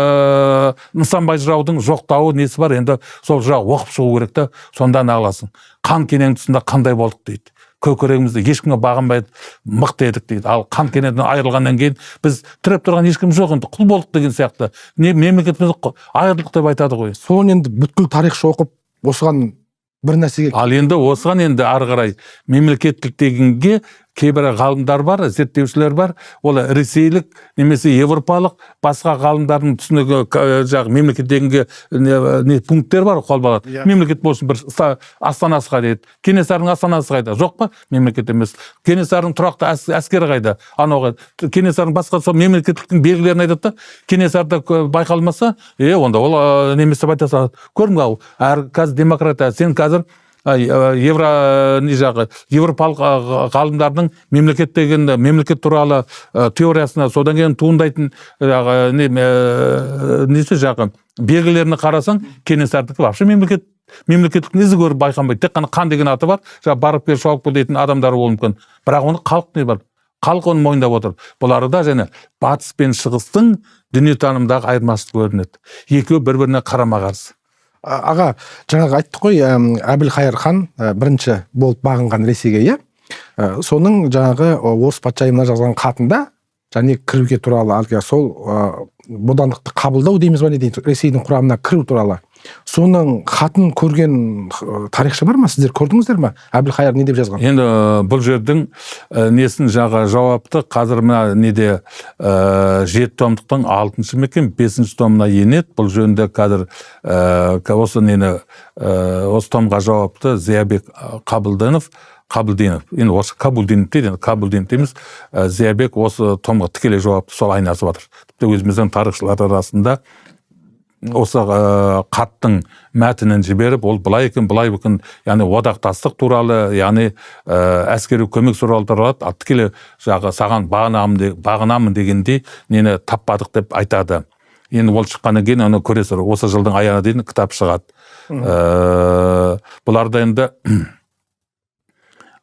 Нысанбай жыраудың жоқтауы несі бар. Енді сол жырау оқып шығу керек та, сонда нағыласың. Хан Кененің тұсында қандай болдық дейді. Көкірегімізді ешкімге бағынбай мықты едік дейді. Ал хан Кенеден айырылғаннан кейін біз тіреп тұрған ешкім жоқ, енді құл болдық деген сияқты. Мемлекетіміз айырылдық деп айтады ғой. Соны енді бүткіл тарихшы оқып осыған бір нәрсеге. Ал енді осыған енді ары қарай мемлекеттік дегенге кейбір ғалымдар бар, зерттеушілер бар. Ол ресейлік немесе европалық басқа ғалымдардың түсінігі жағы мемлекет дегенге не пункттер бар, қолданылады. Мемлекет болсын бір астанасы қайда? Кенесарының астанасы қайда? Жоқ па? Мемлекет емес. Кенесарының тұрақты әскері қайда? Анауға Кенесарының басқа сол мемлекеттіктің белгілерін айтады да, Кенесарда байқалмаса, онда ол немесе деп айта салады. Көрдің бе? Қазір демократия, сен қазір европалық ғалымдардың мемлекет туралы теориясына содан кейін туындайтын несі жағы белгілеріне қарасаң, Кенесардікі вообще мемлекеттік ізі көріп байқанбайды. Тек қана хан деген аты бар, барып бер шауып кел дейтін адамдары болуы мүмкін. Бірақ оны халық не бар? Халық оны мойындап отыр. Бұл арада және батыс пен шығыстың дүниетанымдағы айырмашылық көрінеді. Екеуі бір-біріне қарама-қарсы. Аға, жаңағы айттық қой, Әбілқайыр хан бірінші болып бағынған Ресейге, иә? Соның жаңағы орыс патшайымына жазған хатында, және кіруге туралы әлгі сол бодандықты қабылдау дейміз ба не дейміз, Ресейдің құрамына кіру туралы. Соның хатын көрген тарихшы бар ма? Сіздер көрдіңіздер ме? Әбілқайыр не деп жазған? Енді бұл жердің несін жауапты қазір мына неде 7 томдықтың 6-шы мекен 5-ші томына енеді. Бұл жөнінде қазір осы томға жауапты Зиябек Қабылдинов, енді осы Қабылдинов дейміз, Зиябек осы томға тікелей жауапты, сол айнасы батыр. Тіпті өзіміздің тарихшылар арасында осы хаттың мәтінін жіберіп, ол былай екен, яғни одақтастық туралы, яғни әскери көмек туралы тікелей саған бағынамын дегенде нені таппадық деп айтады. Енді ол шыққаннан кейін оны көресіздер, осы жылдың аяғына дейін кітап шығады. Бұларда енді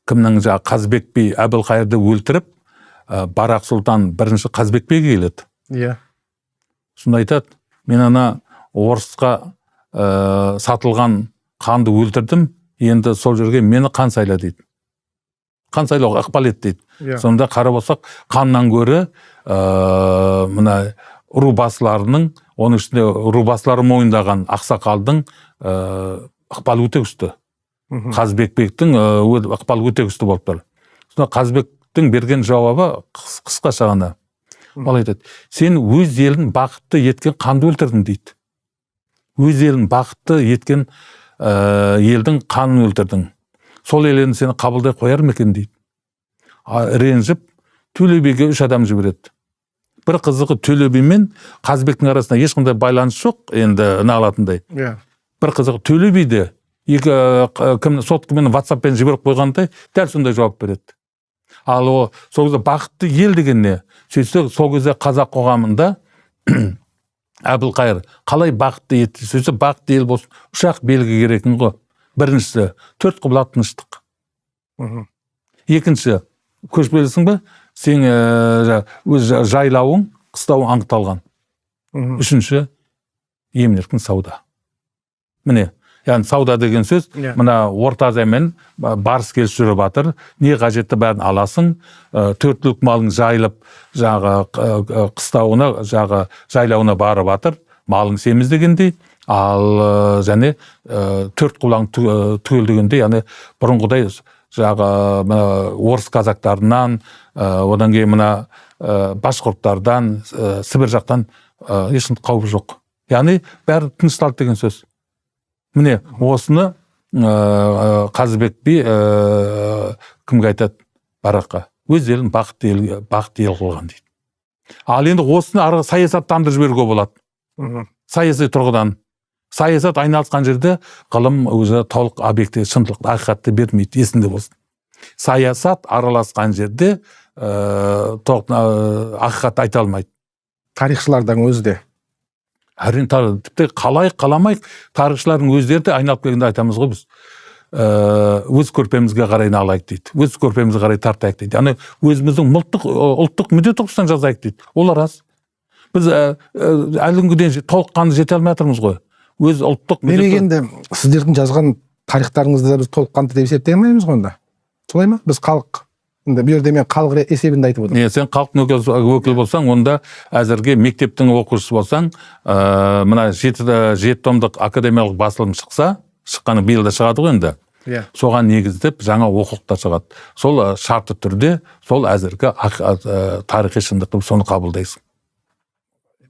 кімнің Қазбек би Әбілқайырды өлтіріп, Барақ сұлтан бірінші Қазбек биге келеді. Иә. Сонда айтады, мен ана орысқа сатылған ханды өлтірдім, енді сол жерге мені хан сайла дейді. Хан сайлауға ықпал ет дейді. Сонда қарап болсақ, ханнан гөрі мына рубасыларының, оның ішінде рубасылары мойындаған ақсақалдың ықпалы өте күшті. Қазбек бектің ықпалы өте күшті болып тұр. Сонда Қазбектің берген жауабы қысқаша ғана. Ол айтады, сен өз елін бақытты еткен ханды өлтірдің дейді. Өз елін бақытты еткен елдің ханын өлтірдің. Сол елін сені қабылдай қояр ма екен дейді. Ренжіп, Төле биге 3 адам жібереді. бір қызығы Төле би мен Қазыбектің арасында ешқандай байланыс жоқ, енді алатындай. Бір қызығы Төле би де соткамен WhatsApp-пен жіберіп қойғандай дәл сондай жауап береді. Ал сол кезде бақытты ел деген не? Сөйтсе сол кезде қазақ қоғамында Әбілқайыр қалай бақытты етті? Сөйтсе бақытты ел болсын, ұшақ белгі керекін ғой. Біріншісі, 4 құбылат тыныштық. Екінші, көшпелісің ба? Сен өз жайлауың, қыстауың аңықталған. Үшінші, емін-еркін сауда. Міне, яғни сауда деген сөз, мына Орта Азиямен барыс келіс жүріп жатыр, не қажетті бәрін аласың, 4 түлік малың жайылып, қыстауына, жайлауына барып жатыр, малың семіз дегендей, ал және 4 құлаң түгел дегендей, яғни бұрынғыдай орыс казактарынан, одан кейін мына башқұрттардан, Сібір жақтан ешқандай қауіп жоқ. Яғни бәрі тынышталды деген сөз. Міне, осыны Қазыбек би кімге айтады? Бараққа. Өз елін бақытты ел қылған дейді. Ал енді осыны арғы саясаттандырып жіберуге болады. Саяси тұрғыдан. Саясат айналысқан жерде ғылым өзі толық объекті, шындық, ақиқатты бермейді, есінде болсын. Саясат араласқан жерде ақиқатты айта алмайды. Тарихшылардан өзі де. Әрине, тіпті қаламай тарихшылардың өздері де айналып келгенде айтамыз ғой біз. Өз көрпемізге қарай алайық дейді. Өз көрпемізге қарай тартайық дейді. Яғни өзіміздің ұлттық мүдде тұрғысынан жазайық дейді. Ол рас. Біз әлі күнге дейін толыққанды жете алмай жатырмыз ғой. Өз ұлттық енді сіздердің жазған тарихтарыңызды біз толыққанды деп есептей алмаймыз ғой онда. Солай ма? Біз халық. Бұл жерде мен халық есебінде айтып отырмын. Сен халықтың өкілі болсаң, онда әзірге мектептің оқушысы болсаң, мына 7 томдық академиялық басылым шыққаны биылда шығады ғой енді. Соған негіздеп жаңа оқулықтар шығады. Сол шартты түрде, сол әзірге тарихи шындықты соны қабылдайсың.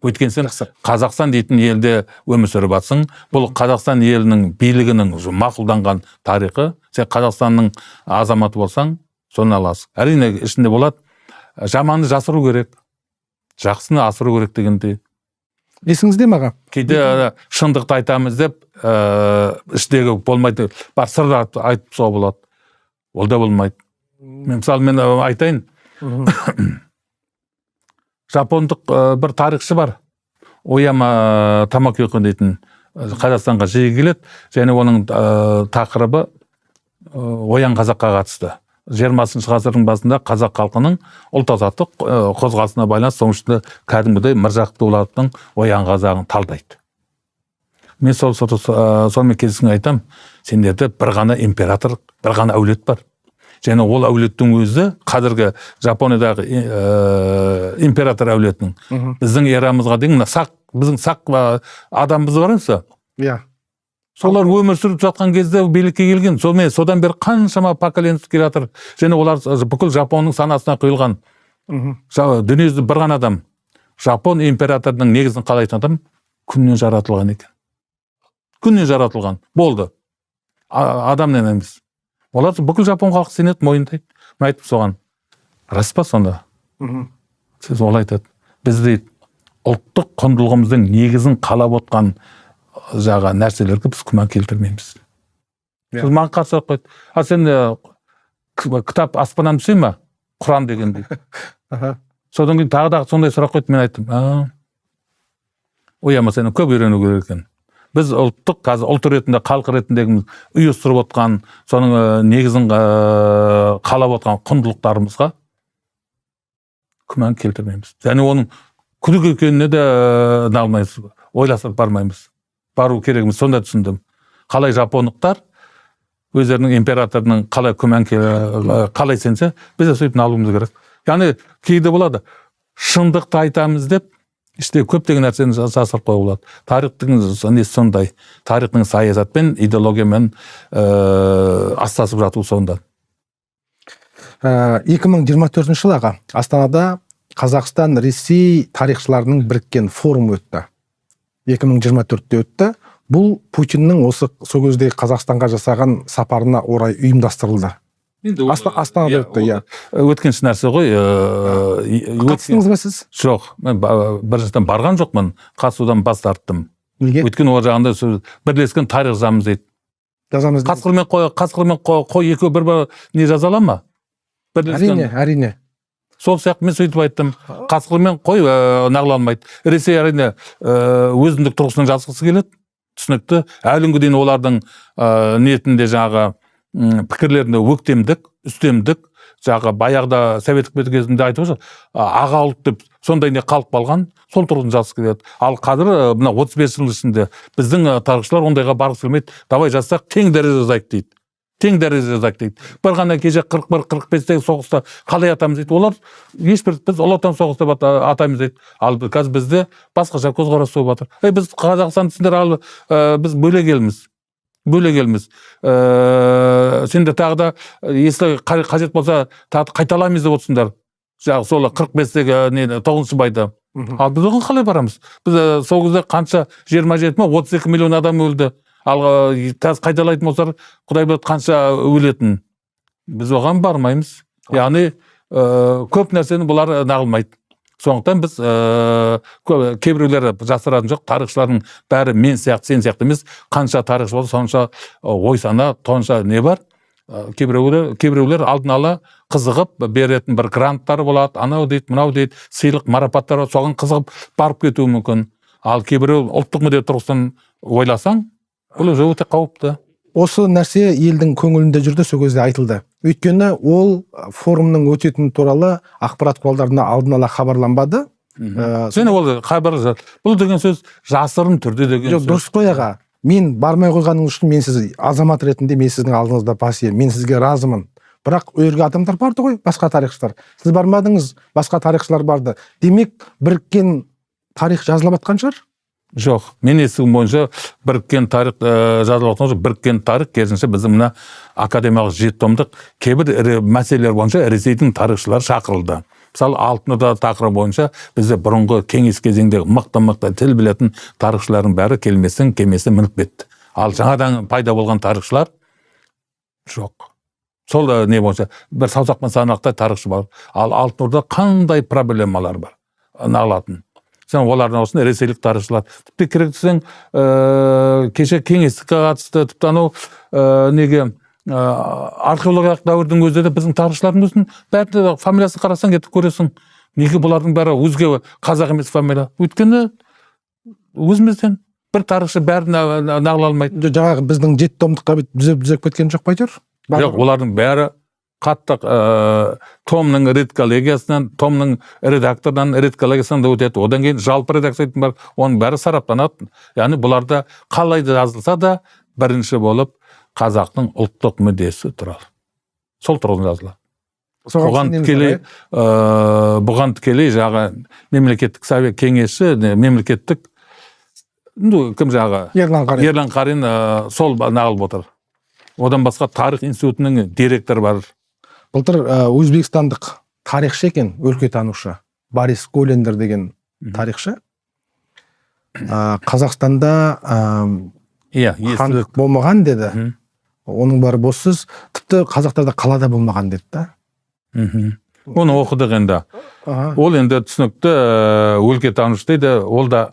Өйткені сен Қазақстан дейтін елде өмір сүріп жатсың. Бұл Қазақстан елінің билігінің мақұлданған тарихы. Сен Қазақстанның азаматы болсаң, соны аласың. Әрине ішінде болады, жаманды жасыру керек, жақсыны асыру керек дегенде. Есіңізде маға? Кейде шындықты айтамыз деп, іштегі болмайды, бар сырды айтып соға болады. Ол да болмайды. Мысалы, мен айтайын, жапондық бір тарихшы бар, Ояма Тамакиоко дейтін, Қазақстанға жиі келеді, және оның тақырыбы оян қазаққа қатысты. 20 ғасырдың басында қазақ халқының ұлт азаттық қозғалысына байланысты, соның ішінде кәдімгідей Міржақып Дулатовтың оян қазағын талдайды. Мен сонымен келісімге айтам, сендерде бір ғана император, бір ғана әулет бар. Және ол әулеттің өзі қазіргі Жапониядағы император әулетінің біздің эрамызға дейін біздің сақ адамымыз бар емес. Солар өмір сүріп жатқан кезде билікке келген. Содан бері қаншама поколение келе жатыр. Және олар бүкіл Жапонның санасына құйылған. Дүниежүзі бір ғана адам. Жапон императорының негізін қалайтын адам күннен жаратылған екен. Күннен жаратылған. Болды. Адамнан емес. Олар бүкіл Жапон халқы сенеді, мойындайды. Мен айтып соған. Рас па сонда? Сіз олай айтады. Біз дейді, ұлттық құндылығымыздың негізін қалап отқан нәрселерге біз күмән келтірмейміз. Сіз маған қарсы қойды. Сен кітап аспаннан түсе ме? Құран деген дейді. Содан кейін тағы сондай сұрақ қойды, мен айттым. Ояма сені көп үйрену керек екен. Біз ұлттық, қазір ұлт ретінде, халық ретіндегі ұйыстырып отқан, соның негізін қалап отқан құндылықтарымызға күмән келтірмейміз. Және оның күдік екеніне де налмаймыз, ойласып бармаймыз. Бару керегіміз, сонда түсіндім. Қалай жапондықтар өздерінің императорының қалай күмән қалай сенсе, біз де сөйтіп алуымыз керек. Яғни кейде болады, шындықты айтамыз деп, іште көптеген нәрсені жасырып қоюға болады. Тарихтың несі сондай, тарихтың саясатпен, идеологиямен астасып жату сонда. 2024 жылы Астанада Қазақстан, Ресей тарихшыларының біріккен форум өтті. 2024-те өтті. Бұл Путиннің осы сол кезде Қазақстанға жасаған сапарына орай ұйымдастырылды. Астанада өтті, иә. Өткінші нәрсе ғой. Қатыстыңыз ба сіз? Жоқ, мен біріншіден барған жоқпын, қатысудан бас тарттым. Неге? Өйткені ол жағында бірлескен тарих жазамыз дейді. Жазамыз. Қасқыр мен қой екеуі бір не жаза ала ма? Әрине. Сол сияқты мен сөйтіп айттым. Қасқыр мен қой нағыла алмайды. Ресей әрине өзіндік тұрғысынан жазғысы келеді. Түсінікті. Әлі күнге дейін олардың ниетінде жаңағы пікірлерінде өктемдік, үстемдік, жаңағы баяғыда совет үкіметі кезінде айтып отыр, аға ұлт деп сондай не қалып қалған, сол тұрғыдан жазғысы келеді. Ал қазір мына 35 жыл ішінде біздің тарихшылар ондайға барғысы келмейді. Давай жазсақ тең дәреже жазайық дейді. Тең дәреже жазайық дейді. Бір ғана кеше 41-45-тегі соғыста қалай атамыз дейді. Олар ешбір біз ұлы отан соғысы деп атаймыз дейді. Ал қазір бізде басқаша көзқарас болып жатыр. Біз Қазақстан сендер біз бөлек елміз. Сендер тағы да если қажет болса тағы қайталамыз деп отырсыңдар. Жаңағы сол 45-тегі 9 байда. Ал біз оған қалай барамыз? Біз сол кезде қанша 27 ме 32 миллион адам өлді. Ал таз қайталайтын болсар, құдай біледі қанша өлетін. Біз оған бармаймыз. Яғни көп нәрсені бұлар нағылмайды. Сондықтан біз кейбіреулер жасыратын жоқ, тарихшылардың бәрі мен сияқты, сен сияқты емес, қанша тарихшы болса, сонша ой сана, сонша не бар. Кейбіреулер алдын ала қызығып беретін бір гранттары болады, анау дейді, мынау дейді, сыйлық, марапаттар болады, соған қызығып барып кетуі мүмкін. Ал кейбіреу ұлттық мүдде тұрғысынан ойласаң, бұл өте қауіпті. Осы нәрсе елдің көңілінде жүрді, сол кезде айтылды. Өйткені ол форумның өтетіні туралы ақпарат құралдарына алдын ала хабарланбады. Және ол хабар, бұл деген сөз жасырын түрде деген сөз. Дұрыс қой аға. Мен бармай қойғаным үшін мен сіз азамат ретінде мен сіздің алдыңызда бас иемін. Мен сізге разымын. Бірақ өрге адамдар барды ғой, басқа тарихшылар. Сіз бармадыңыз, басқа тарихшылар барды. Демек, біріккен тарих жазылып жатқан шығар? Жоқ, мен естігім бойынша біріккен тарих жазылып жатқан жоқ. Біріккен тарих керісінше біздің мына академиялық 7 томдық кейбір мәселелер бойынша Ресейдің тарихшылары шақырылды. Мысалы, алтынды тақырыбы бойынша бізде бұрынғы кеңес кезеңдегі мықты тіл білетін тарихшылардың бәрі келмесін мініп кетті. Ал жаңадан пайда болған тарихшылар жоқ. Сол не бойынша бір саусақпен санақтай тарихшы бар. Ал алтында қандай проблемалар бар нағылатын. Сен олардың осында ресейлік тарихшылар. Тіпті керек десең, кеше кеңестікке қатысты, тіпті анау неге археологиялық дәуірдің өзінде біздің тарихшылардың өзін бәрі фамилиясын қарасаң кетіп көресің. Неге бұлардың бәрі өзге қазақ емес фамилия? Өйткені өзімізден бір тарихшы бәрін нағыла алмайды. Жаңағы біздің 7 томдыққа түзеп кеткен жоқ па әйтеуір? Жоқ, олардың бәрі қатты томның редколлегиясынан, томның редактордан редколлегиясынан да өтеді. Одан кейін жалпы редакцияның бар, оның бәрі сараптанады. Яғни бұларда қалай да жазылса да бірінші болып қазақтың ұлттық мүддесі туралы. Сол тұрғыдан жазылады. Бұған тікелей жағы мемлекеттік совет кеңесі, мемлекеттік кім жағы Ерлан Қарин сол нағылып отыр. Одан басқа тарих институтының директоры бар. Былтыр өзбекстандық тарихшы екен, өлкетанушы Борис Голендер деген тарихшы. Қазақстанда хандық болмаған деді. Оның бары боссыз, тіпті қазақтарда қалада болмаған деді да. Оны оқыдық енді. Ол енді түсінікті өлкетанушы дейді, ол да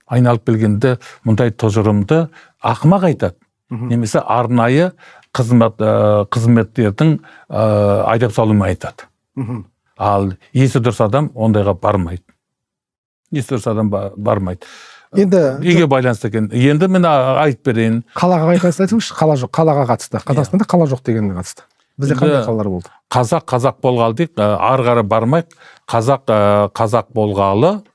айналып келгенде мұндай тұжырымды ақымақ айтады. Немесе арнайы қызметтердің айдап салуын айтады. Ал есі дұрыс адам ондайға бармайды. Есі дұрыс адам бармайды. Неге байланысты екен? Енді мен айтып берейін. Қалаға айтыңызшы, қала жоқ, қалаға қатысты. Қазақстанда қала жоқ дегенге қатысты. Бізде қандай қалалар болды? Қазақ болғалы дейік, ары қарай бармайық. Қазақ болғалы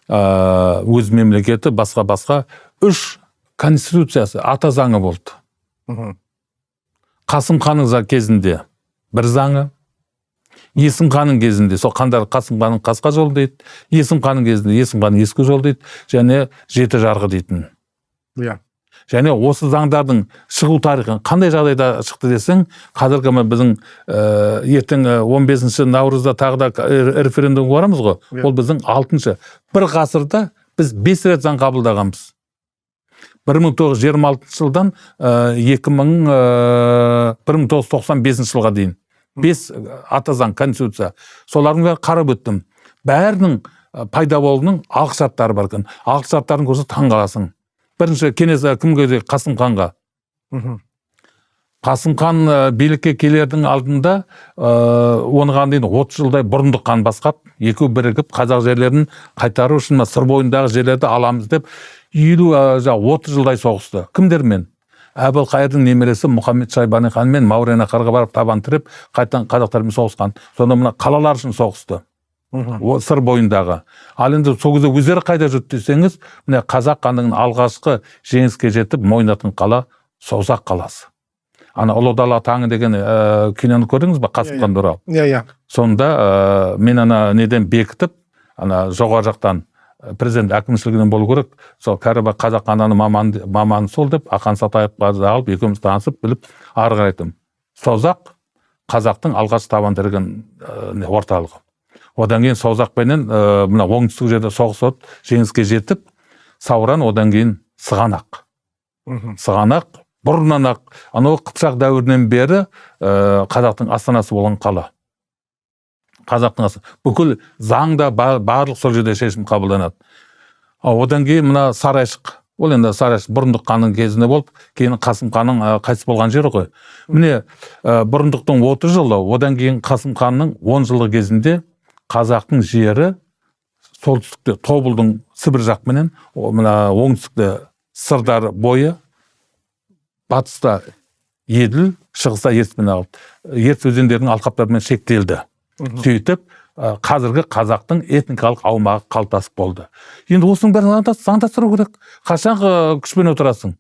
өз мемлекеті басқа 3 конституциясы, ата заңы болды. Қасым ханның кезінде бір заңы, Есім ханның кезінде, сол хандар Қасым ханның қасқа жол дейді, Есім ханның кезінде Есім ханның ескі жол дейді, және 7 жарғы дейтін. Және осы заңдардың шығу тарихы қандай жағдайда шықты десең, қазіргі біздің ертең 15 наурызда тағы да референдум барамыз ғой, ол біздің 6-шы. Бір ғасырда біз 5 рет заң қабылдағанбыз. 1926 жылдан 1995 жылға дейін 5 ата заң, конституция. Солардың бәрін қарап өттім. Бәрінің пайда болуының алғышарттары бар екен. Алғышарттарын көрсе таң қаласың. Бірінші кімге? Қасым ханға. Қасым хан билікке келердің алдында оныған дейін 30 жылдай бұрындық хан басқап, екеуі бірігіп қазақ жерлерін қайтару үшін сыр бойындағы жерлерді аламыз деп 30 жылдай соғысты. Кімдермен? Әбілқайырдың немересі Мұхаммед Шайбани хан мен Мауреннахрға барып табан тіреп, қайтадан қазақтармен соғысқан. Сонда мына қалалар үшін соғысты. Сыр бойындағы. Ал енді сол кезде өздері қайда жүрді десеңіз, міне қазақ хандығының алғашқы жеңіске жетіп мойнатқан қала Созақ қаласы. Ұлы дала таңы деген киноны көрдіңіз ба? Қасым хан туралы. Иә. Сонда мен неден бекітіп, жоғары жақтан президент әкімшілігінен болу керек. Сол кәрі қазақ ханының маманы сол деп, Ақан Сатаевқа алып, екеуміз танысып біліп ары қарайтым. Созақ қазақтың алғаш табан тіреген орталығы. Одан кейін Созақпенен мына оңтүстік жерде соғысып, жеңіске жетіп, Сауран, одан кейін Сығанақ. Сығанақ бұрыннан ақ, Қыпшақ дәуірінен бері қазақтың астанасы болған қала. Қазақтың астанасы. Бүкіл заңда барлық сол жерде шешім қабылданады. Одан кейін мына Сарайшық. Ол енді Сарайшық бұрындық ханның кезінде болып, кейін Қасым ханның қайтыс болған жері ғой. Міне бұрындықтың 30 жылы, одан кейін Қасым ханның 10 жылы кезінде қазақтың жері солтүстікте Тобылдың Сібір жақменен, мына оңтүстікте Сырдар бойы, батыста Еділ, шығыста Ертіспен алып, Ертіс өзендерінің алқаптарымен шектелді. Сөйтіп, қазіргі қазақтың этникалық аумағы қалыптасып болды. Енді осының бәрін заңдастыру керек. Қашан күшпен отырасың?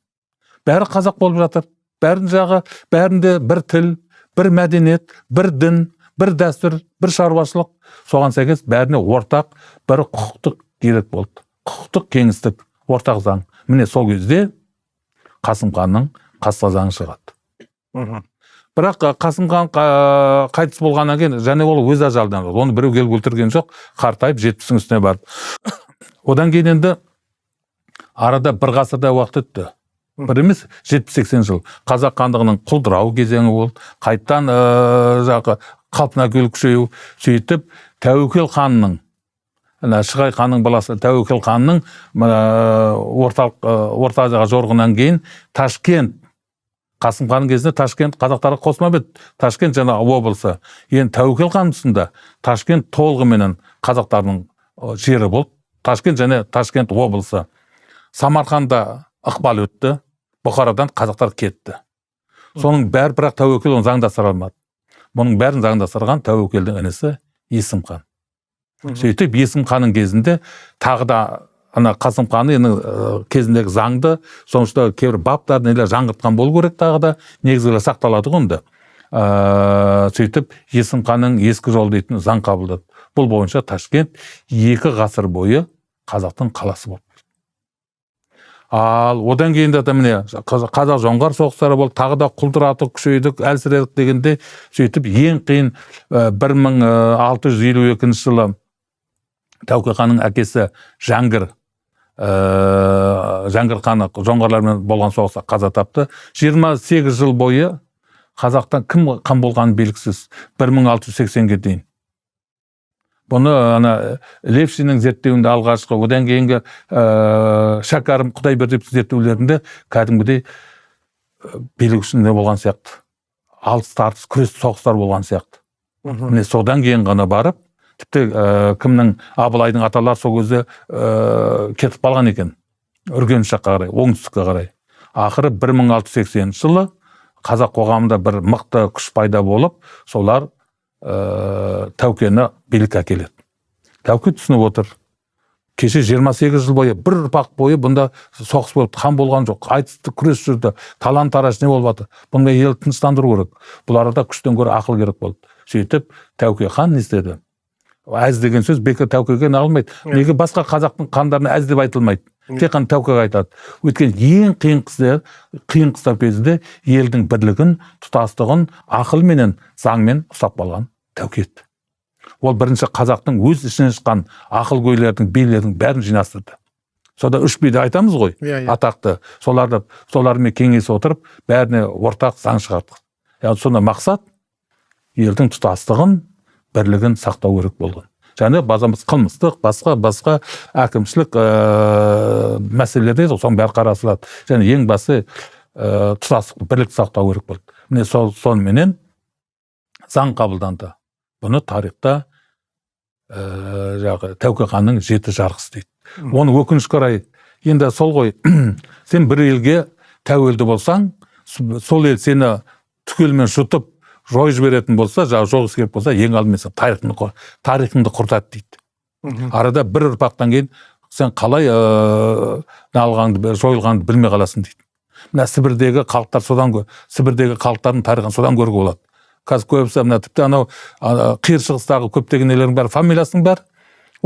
Бәрі қазақ болып жатыр. Бәрінде бір тіл, бір мәдениет, бір дін, бір дәстүр, бір шаруашылық. Соған сәйкес бәріне ортақ бір құқықтық керек болды. Құқықтық кеңістік, ортақ заң. Міне сол кезде Қасым ханның қасқа заңы шығады. Бірақ Қасым хан қайтыс болғаннан кейін, және ол өз ажалынан, оны біреу келіп өлтірген жоқ, қартайып 70-ің үстіне барды. Одан кейін енді арада бір ғасырда уақыт өтті. Бір емес, 70-80 жыл. Қазақ хандығының құлдырау кезеңі болды. Қайттан қалпына келу күшею, сөйтіп Тәуекел ханның, Шығай ханның баласы Тәуекел ханның орта азияға жорғынан кейін Ташкент, Қасым ханның кезінде Ташкент қазақтарға қосылмап еді. Ташкент жаңа облысы. Енді Тәуекел хан тұсында Ташкент толығыменен қазақтардың жері болды. Ташкент және Ташкент облысы. Самарқанда ықпал өтті. Бұхарадан қазақтар кетті. Соның бәрі бірақ Тәуекел оны заңдастыра алмады. Бұның бәрін заңдастырған Тәуекелдің інісі Есім хан. Сөйтіп Есім ханның кезінде тағы да Қасым ханның кезіндегі заңды, соңышта кейбір баптар жаңғыртқан болу керек, тағы да негізгілер сақталады ғынды. Сөйтіп Есім ханның ескі жол дейтін заң қабылдады. Бұл бойынша Ташкент 2 ғасыр бойы қазақтың қаласы болды. Ал одан кейін де міне қазақ жоңғар соғыстары болды, тағы да құлдыратып күшейдік, әлсіредік дегенде сөйтіп ең қиын 1652 жылы Тәуке ханның әкесі Жәңгір ханы жоңғарлармен болған соғыста қаза тапты. 28 жыл бойы қазақтан кім хан болғаны белгісіз, 1680-ге дейін. Бұны Левшиннің зерттеуінде алғашқы, одан кейінгі Шәкәрім Құдайбердиевтің зерттеулерінде кәдімгідей билік ішінде болған сияқты. Алыс тартыс, күрес соғыстар болған сияқты. Міне содан кейін ғана барып, тіпті кімнің Абылайдың аталары сол кезде кетіп қалған екен. Үргеніш жаққа қарай, оңтүстікке қарай. Ақыры 1680 жылы қазақ қоғамында бір мықты күш пайда болып, солар Тәукені билікке әкеледі. Тәуке түсініп отыр. Кеше 28 жыл бойы, бір ұрпақ бойы бұнда соғыс болып, хан болған жоқ. Айтысты, күрес жүрді, талан-тараш не болып жатыр. Бұнда ел тыныштандыру керек. Бұл арада күштен гөрі ақыл керек болды. Сөйтіп Тәуке хан не істеді? Әз деген сөз бекер Тәукеге алынбайды. Неге басқа қазақтың хандарына әз деп айтылмайды? Тек қана Тәукеге айтады. Өйткені ең қиын қыстау кезінде елдің бірлігін, тұтастығын ақыл менен, заңмен ұстап қалған Тәуке еді. Ол бірінші қазақтың өз ішінен шыққан ақыл-гойлердің, билердің бәрін жинастырды. Сода 3 биді айтамыз ғой, атақты. Солармен кеңес отырып, бәріне ортақ заң шығардық. Яғни сонда мақсат елдің тұтастығын, бірлігін сақтау керек болған. Және базамыз қылмыстық, басқа әкімшілік мәселелерде соның бәрі қарастырылады. Және ең басы тұтастық, бірлік сақтау керек болды. Міне сонымен заң қабылданды. Бұны тарихта Тәуке ханның 7 жарғысы дейді. Оны өкінішке орай, енді сол ғой, сен бір елге тәуелді болсаң, сол ел сені түгелмен жұтып, жойып жіберетін болса, жоғысы келіп болса, ең алдымен сен тарихыңды құртады дейді. Арада бір ұрпақтан кейін сен қалай жойылғанды білмей қаласың дейді. Мына Сібірдегі халықтар Сібірдегі халықтардың тарихын содан көруге болады. Қазір көбісі мына тіпті анау қиыр шығыстағы көптеген нелердің бәрі фамилиясының бәрі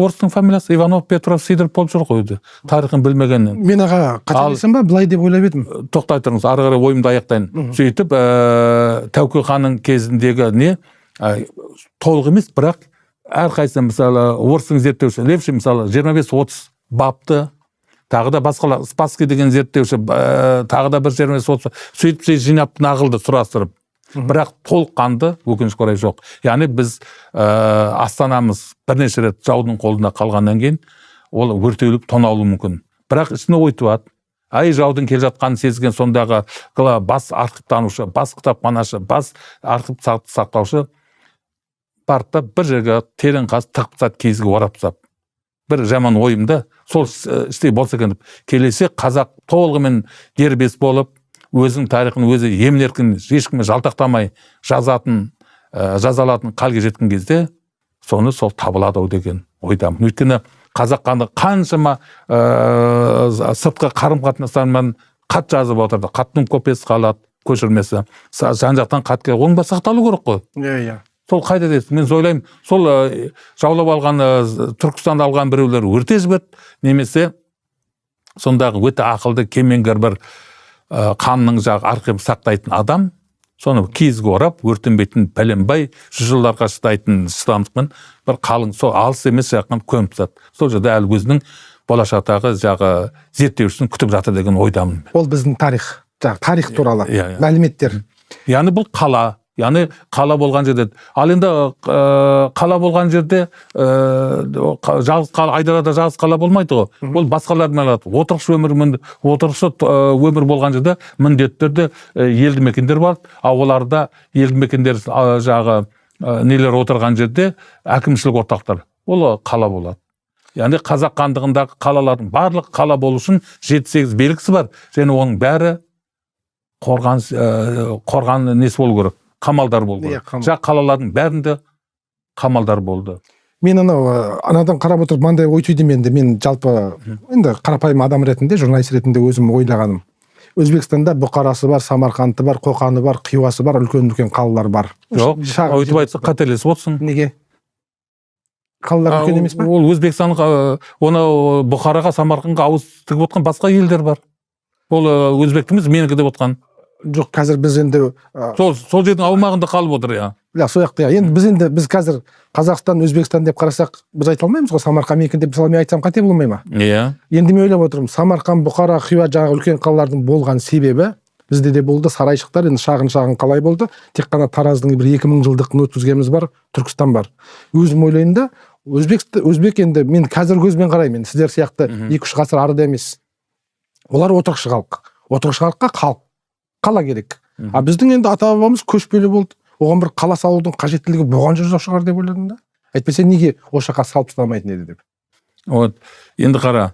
орыстың фамилиясы Иванов, Петров, Сидоров болып жүр ғой. Тарихын білмегеннен. Мен аға қателесем ба, былай деп ойлап едім. Тоқтай тұрыңыз, ары қарай ойымды аяқтайын. Сөйтіп Тәуке ханның кезіндегі не толық емес, бірақ әрқайсысы мысалы орыстың зерттеуші Левшин мысалы 25-30 бапты, тағы да басқалар Спасский деген зерттеуші тағы да бір 25-30 сөйтіп жинап нақылды сұрастырып, бірақ толыққанды өкінішке орай жоқ. Яғни біз астанамыз бірнеше рет жаудың қолында қалғаннан кейін ол өртеліп тоналуы мүмкін. Бірақ ішіне ой туады. Жаудың келе жатқанын сезген сондағы бас архивтанушы, бас кітапханашы, бас архив сақтаушы барды бір жерге терең қазып тығып тастады, кезге орап тастап. Бір жаман ойымда сол істей болса екен деп. Келесі қазақ толығымен дербес болып, өзінің тарихын өзі емін-еркін ешкімге жалтақтамай жазалатын халге жеткен кезде соны сол табылады деген ойдамын. Өйткені қазақ қаншама сыртқы қарым-қатынастармен хат жазып отырды. Хаттың копиясы қалады, көшірмесі. Жан-жақтан хат келіп, оның бәрі сақталу керек қой. Иә. Сол қайда дейсіз? Мен ойлаймын, сол жаулап алған Түркістанды алған біреулер өрте жіберді, немесе сондағы өте ақылды кемеңгер бір қанның арқылы сақтайтын адам, соны киізге орап, өртенбейтін пәленбай, 100 жылдарға шыдайтын шыдамдықпен бір қалың, сол алыс емес жаққан көміп тастады. Сол жерде әлі өзінің болашақтағы зерттеушісін күтіп жатыр деген ойдамын. Ол біздің тарих туралы мәліметтер. Яғни бұл қала. Яғни қала болған жерде, ал енді қала болған жерде айдарада жалғыз қала болмайды ғой. Ол басқалармен алады. Отырықшы өмір болған жерде міндеттерде елді мекендер бар. Оларда елді мекендер нелер отырған жерде әкімшілік орталықтар. Ол қала болады. Яғни қазақ хандығындағы қалалардың барлық қала болу үшін 7-8 белгісі бар. Және оның бәрі қорған несі болу керек. Қамалдар болды. Қалалардың бәрінде қамалдар болды. Мен анадан қарап отырып мынандай ой түйдім енді. Мен жалпы енді қарапайым адам ретінде, журналист ретінде өзім ойлағаным. Өзбекстанда Бұқарасы бар, Самарқанды бар, Қоқаны бар, Хиуасы бар, үлкен-үлкен қалалар бар. Жоқ, өйтіп айтса қателесіп отырсың. Неге? Қалалар үлкен емес пе? Ол Өзбекстан, оны Бұқараға, Самарқанға ауыз тігіп отқан басқа елдер бар. Ол өзбектіміз менікі деп отқан. Жоқ, қазір біз енді сол жердің аумағында қалып отыр, иә. Сол жақта. Енді біз қазір Қазақстан, Өзбекстан деп қарасақ, біз айта алмаймыз ғой, Самарқан менікі деп мысалы мен айтсам қате болмай ма? Иә. Енді мен ойлап отырмын, Самарқан, Бұқара, Хиуа үлкен қалалардың болған себебі бізде де болды, сарайшықтар, енді шағын қалай болды. Тек қана Тараздың бір 2000 жылдығын өткізгеніміз бар, Түркістан бар. Өзім ойлайын да, өзбек енді мен қазір көзбен қараймын, сіздер сияқты 2-3 ғасыр арада емес. Олар отырықшы халық. Отырықшы халыққа қала керек. Біздің енді ата-бабамыз көшпелі болды. Оған бір қала салудың қажеттілігі болған жоқ шығар деп ойладым да. Әйтпесе неге осы жаққа салып тастамайтын еді деп. Вот, енді қара,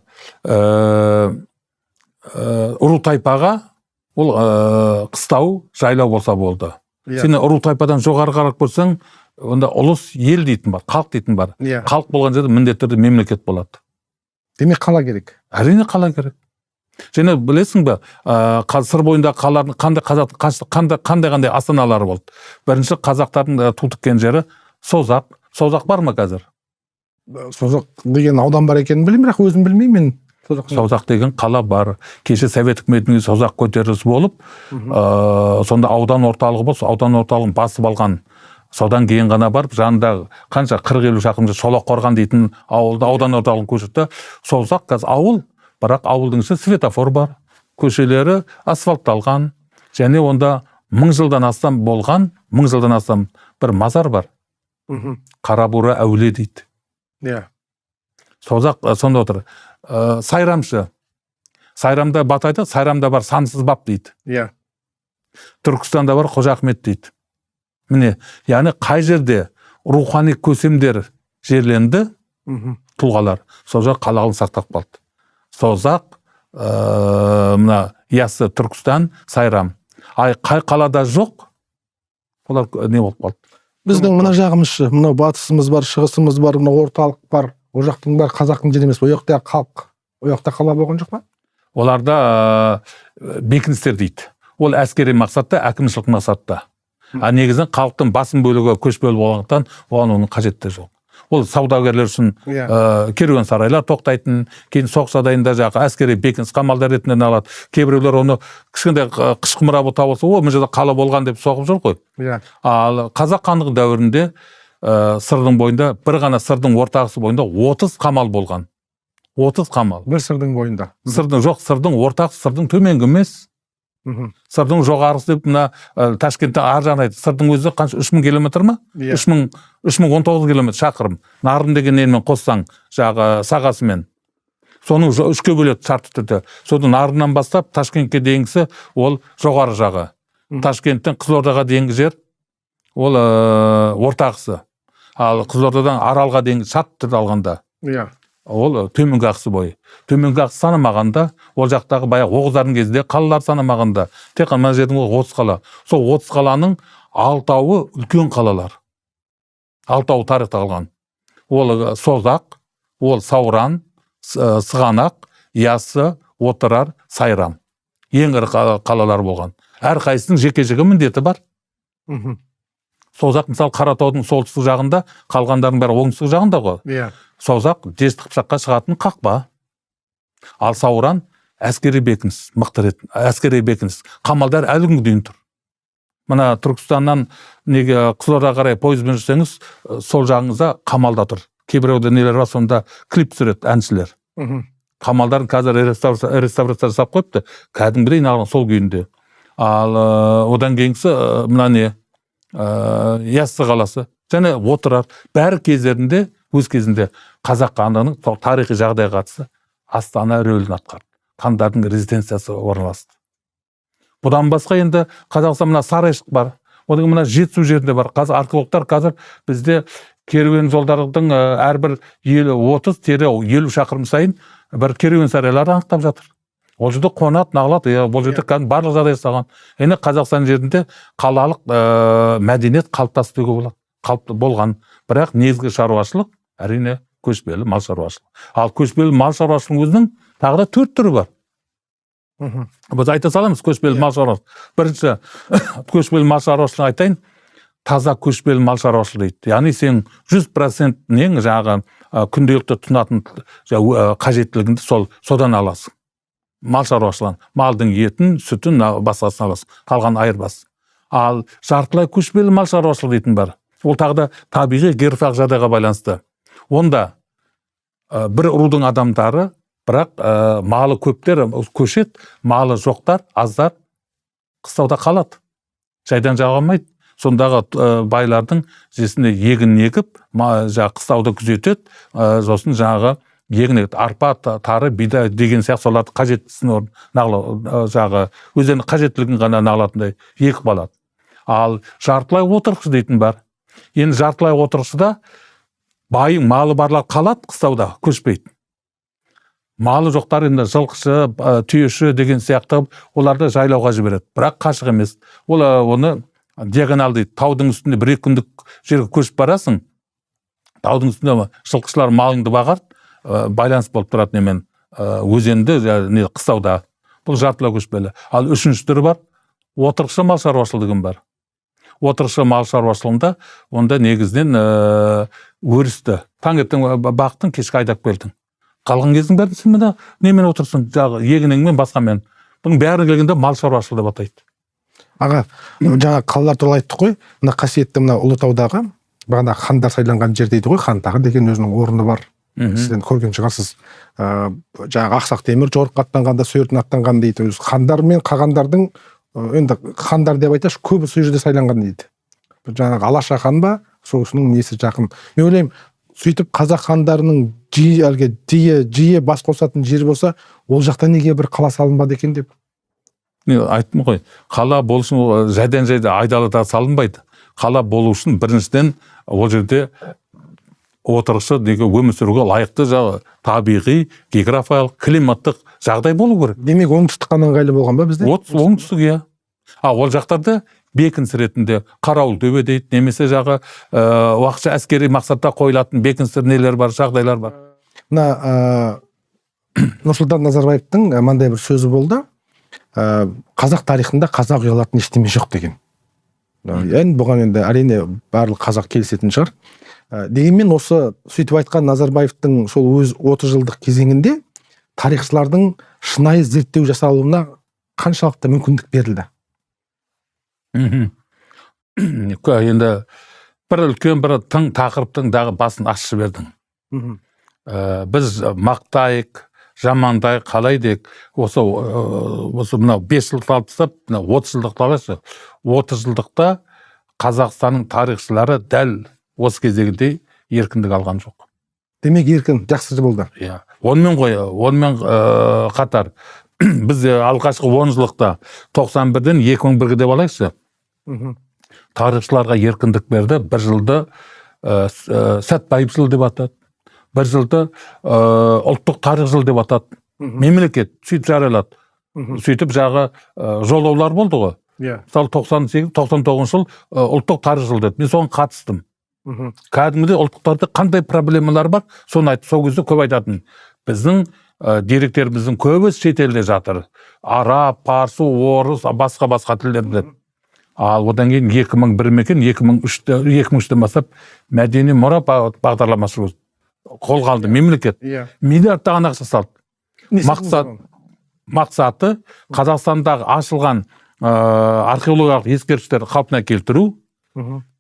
ұру тайпаға ол қыстау, жайлау болса болды. Сен ұру тайпадан жоғары қарап көрсең, онда ұлыс ел дейтін бар, халық дейтін бар. Халық болған жерде міндетті мемлекет болады. Демек қала керек. Әрине қала керек. Және білесің бе, сыр бойындағы қалалардың қандай астаналары болды. Бірінші қазақтардың ту тіккен жері Созақ. Созақ бар ма қазір? Созақ деген аудан бар екенін білемін, бірақ өзім білмеймін. Созақ деген қала бар. Кеше Совет үкіметінің Созақ көтерілісі болып, сонда аудан орталығы болса, аудан орталығын басып алған. Содан кейін ғана барып, жанында қанша 40-50 шақырым Шолаққорған дейтін ауылда аудан орталығын көшірді. Созақ қазір ауыл, бірақ ауылдың ішінде светофор бар, көшелері асфальтталған, және онда 1000 жылдан астам болған, бір мазар бар. Қарабура әулие дейді. Иә. Созақ сонда отыр. Сайрамшы. Сайрамда Батайда, Сайрамда бар сансыз бап дейді. Иә. Түркістанда бар Қожа Ахмет дейді. Міне, яғни қай жерде рухани көсемдер жерленді, тұлғалар, сол жақ қалағын сақтап қалды. Созақ, мына Яссы, Түркістан, Сайрам. Қай қалада жоқ, олар не болып қалды. Біздің мына жағымызшы, мына батысымыз бар, шығысымыз бар, мына орталық бар, о жақтың бәрі қазақтың жері емес, о жақта халық, о жақта қала болған жоқ па? Оларда бекіністер дейді. Ол әскери мақсатта, әкімшілік мақсатта. Негізінен халықтың басым бөлігі көшпелі болғандықтан оған оның қажеті жоқ. Ол саудагерлер үшін керуен сарайлар тоқтайтын, кейін соғыс жағдайында жаңағы әскери бекініс қамалдар ретінде алады. Кейбіреулер оны кішкентай қыш құмыра болып табылса, о мына жерде қала болған деп соғып жүр ғой. Ал қазақ хандығы дәуірінде сырдың бойында, бір ғана сырдың ортағысы бойында 30 қамал болған. 30 қамал. Бір сырдың бойында. Сырдың ортағысы, сырдың төменгі емес. Сырдың жоғарысы деп мына Ташкенттен ар жағына айтты. Сырдың өзі қанша 3000 километр ма? 3019 километр шақырым. Нарын деген елмен қоссаң, жағы сағасымен. Соның 3-ке бөледі шартты түрде. Соның Нарыннан бастап Ташкентке дейінгісі ол жоғары жағы. Ташкенттен Қызылордаға дейінгі жер ол ортағысы. Ал Қызылордадан Аралға дейінгі шартты түрде алғанда. Ол төменгі ақысы бойы. Төменгі ақысы санамағанда, ол жақтағы баяғы оғыздардың кезінде қалалар санамағанда, тек қана жердің 30 қала. Сол 30 қаланың 6-ауы үлкен қалалар. 6-ауы тарихта қалған. Ол Созақ, ол Сауран, Сығанақ, Яссы, Отырар, Сайрам. Ең ірі қалалар болған. Әр қайсының жеке-жеке міндеті бар. Созақ мысалы Қаратаудың солтүстік жағында, қалғандардың бәрі оңтүстік жағында ғой. Созақ Дешті Қыпшаққа шығатын қақпа. Ал Сауран әскери бекініс, мықты әскери бекініс. Қамалдар әлі күнге дейін тұр. Мына Түркістаннан Қызылордаға қарай пойызбен жүрсеңіз, сол жағыңызда қамалда тұр. Кейбіреуде нелер бар, сонда клип түсіреді әншілер. Қамалдарын қазір реставрация жасап қойыпты. Кәдімгідей нағылған сол күйінде. Ал одан кейінгісі мына не Яссы қаласы және Отырар. Бәрі кездерінде өз кезінде қазақ хандығының тарихи жағдайға қатысты Астана рөлін атқарды. Хандардың резиденциясы орналасты. Бұдан басқа енді Қазақстан мына Сарайшық бар. Одан мына Жетісу жерінде бар. Қазір археологтар қазір бізде керуен жолдардың әрбір 30-50 шақырым сайын бір керуен сарайлар анықтап жатыр. Ол жерде қонат, нағылат, бұл жерде барлық жағдай жасаған. Енді Қазақстан жерінде қалалық мәдениет қалыптасты деуге болады. Қалыпты болған. Бірақ негізгі шаруашылық әрине көшпелі мал шаруашылығы. Ал көшпелі мал шаруашылығының өзінің тағы да 4 түрі бар. Біз айта саламыз көшпелі мал шаруашылығы. Бірінші көшпелі мал шаруашылығын айтайын. Таза көшпелі мал шаруашылығы дейді. Яғни сен 100% нең жаңағы күнделікті тұтынатын қажеттілігіңді содан аласың. Мал шаруашылығын, малдың етін, сүтін, басқасын аласың. Қалған айырбас. Ал жартылай көшпелі мал шаруашылығы дейтін бар. Ол тағы да табиғи географиялық жағдайға байланысты. Онда бір рудың адамдары, бірақ малы көптер көшет, малы жоқтар, аздар қыстауда қалады. Жайдан жағалмайды. Сондағы байлардың жесінде егін егіп, қыстауды күзетеді, сосын жаңағы егін егеді. Арпа, тары, бидай деген сияқты соларды қажеттісін өздерінің қажеттілігін ғана нағылатындай егіп алады. Ал жартылай отырықшы дейтін бар. Енді жартылай отырықшыда байың малы барлар қалады қыстауда, көшпейді. Малы жоқтар енді жылқышы, түйеші деген сияқты оларды жайлауға жібереді. Бірақ қашық емес. Ол оны диагональ дейді. Таудың үстінде 1-2 күндік жерге көшіп барасың. Таудың үстінде жылқышылар малыңды бағарды, байланыс болып тұрады немен өзенді қыстауда. Бұл жартылай көшпелі. Ал үшінші түрі бар. Отырықшы мал шаруашылығы бар. Отырықшы мал шаруашылығында онда негізінен өрісті. Таңертең бақтың, кешкі айдап келдің. Қалған кездің бәрін сен мына немен отырсың, егініңмен басқамен. Бұның бәрі келгенде мал шаруашылығы деп атайды. Аға, жаңа қалалар туралы айттық қой. Мына қасиетті мына Ұлытаудағы бағана хандар сайланған жер дейді ғой, хан тағы деген өзінің орны бар. Сізден көрген шығарсыз. Жаңағы Ақсақ Темір жорыққа аттанғанда Сойыртын аттанған дейді. Хандар мен қағандардың енді хандар деп айташы, көбі сол жерде сайланған дейді. жаңағы Алаша хан ба, сол кісінің несі жақын. Мен ойлаймын, сөйтіп қазақ хандарының жиі бас қосатын жер болса, ол жақта неге бір қала салынбады екен деп. Мен айттым ғой, қала болу үшін жайдан айдалада салынбайды. Қала болу үшін біріншіден ол жерде отырықшы өмір сүруге лайықты табиғи, географиялық, климаттық жағдай болу керек. Демек оңтүстік қана ыңғайлы болған ба бізде? Оңтүстік, иә. Ол жақтарда бекініс ретінде қарауыл төбе дейді, немесе уақытша әскери мақсатта қойылатын бекіністер нелер бар, жағдайлар бар. Мына Нұрсұлтан Назарбаевтың мынандай бір сөзі болды. Қазақ тарихында қазақ ұялатын ештеме жоқ деген. Енді бұған енді әрине барлық қазақ келісетін шығар. Дегенмен осы сөйтіп айтқан Назарбаевтың сол өз 30 жылдық кезеңінде тарихшылардың шынайы зерттеу жасалуына қаншалықты мүмкіндік берілді? Енді бір үлкен бір тың тақырыптың дағы басын ашып жібердің. Біз мақтайық, жамандайық, қалай дейік, осы мынау 5 жылдық алып тастап, 30 жылдықты алайықшы. 30 жылдықта Қазақстанның тарихшылары дәл осы кездегідей еркіндік алған жоқ. Демек еркін жақсы болды. Иә. Онымен қатар біз алғашқы 10 жылдықта 91-ден 2001-ге деп алайықшы. Тарихшыларға еркіндік берді. Бір жылды Сәтбаев жылы деп атады. Бір жылды ұлттық тарих жылы деп атады. Мемлекет сөйтіп жариялады. Сөйтіп жолаулар болды ғой. Мысалы 98-99 жыл ұлттық тарих жылы деді. Мен соған қатыстым. Кәдімгідей ұлттықтарда қандай проблемалар бар, соны айтып, сол кезде көп айтатын. Біздің деректеріміздің көбі шетелде жатыр. Араб, парсы, орыс, басқа тілдерде. Ал одан кейін 2001 мекен 2003-тен бастап мәдени мұра бағдарламасы қолға алды мемлекет. Миллиардтаған ақша салды. Мақсаты Қазақстандағы ашылған археологиялық ескерткіштерді қалпына келтіру,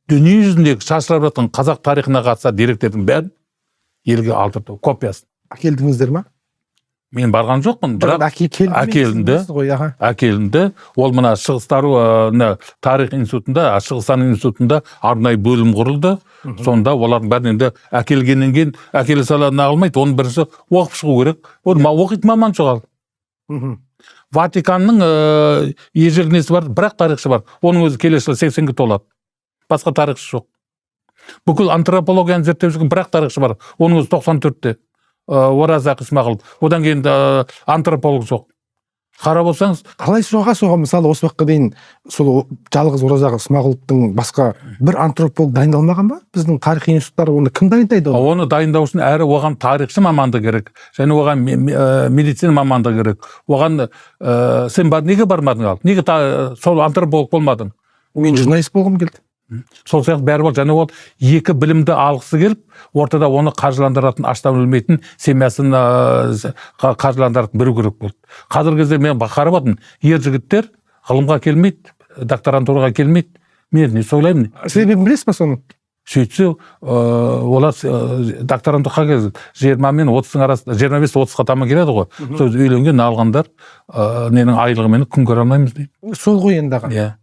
дүние жүзіндегі шашырап жатқан қазақ тарихына қатысты деректердің бәрін елге алдырды, копиясын. Әкелдіңіздер ма? Мен барған жоқпын, бірақ әкелінді. Ол мына Шығыстану тарих институтында, Шығыстану институтында арнайы бөлім құрылды. Сонда олардың бәрін енді әкелгеннен кейін әкеле саланы алмайды. Оның бірінші оқып шығу керек. Оқитын маман жоқ. Ватиканның ежелгі бар, бірақ тарихшы бар. Оның өзі келесі жылы 80-ге толады. Басқа тарихшы жоқ. Бүкіл антропологияны зерттеп жүрген бірақ тарихшы бар. Оның өзі 94-те. Оразақ Исмағұлов. Одан кейін антрополог жоқ. Қарап болсаңыз, қалай соға мысалы осы уақытқа дейін сол жалғыз Оразақ Исмағұловтың басқа бір антрополог дайындалмаған ба? Біздің тарих институттары оны кім дайындайды? Оны дайындау үшін әрі оған тарихшы маманды керек, және оған медицина маманды керек. Оған сен неге бармадың ал? Неге сол антрополог болмадың? Мен журналист болғым келді. Сол сияқты бәрі бол, және ол екі білімді алғысы келіп, ортада оны қаржыландыратын, аштан өлмейтін семьясын қаржыландыратын бірі керек болды. Қазіргі кезде мен қарап отырмын, ер жігіттер ғылымға келмейді, докторантураға келмейді. Мен не ойлаймын? Себебін білесіз ба соны? Сөйтсе, олар докторантураға келеді. 20 мен 30-ның арасында, 25-30-ға таман келеді ғой. Сол үйленген алғандар ненің айлығымен күн көре алмаймыз дейді. Сол ғой енді. Иә.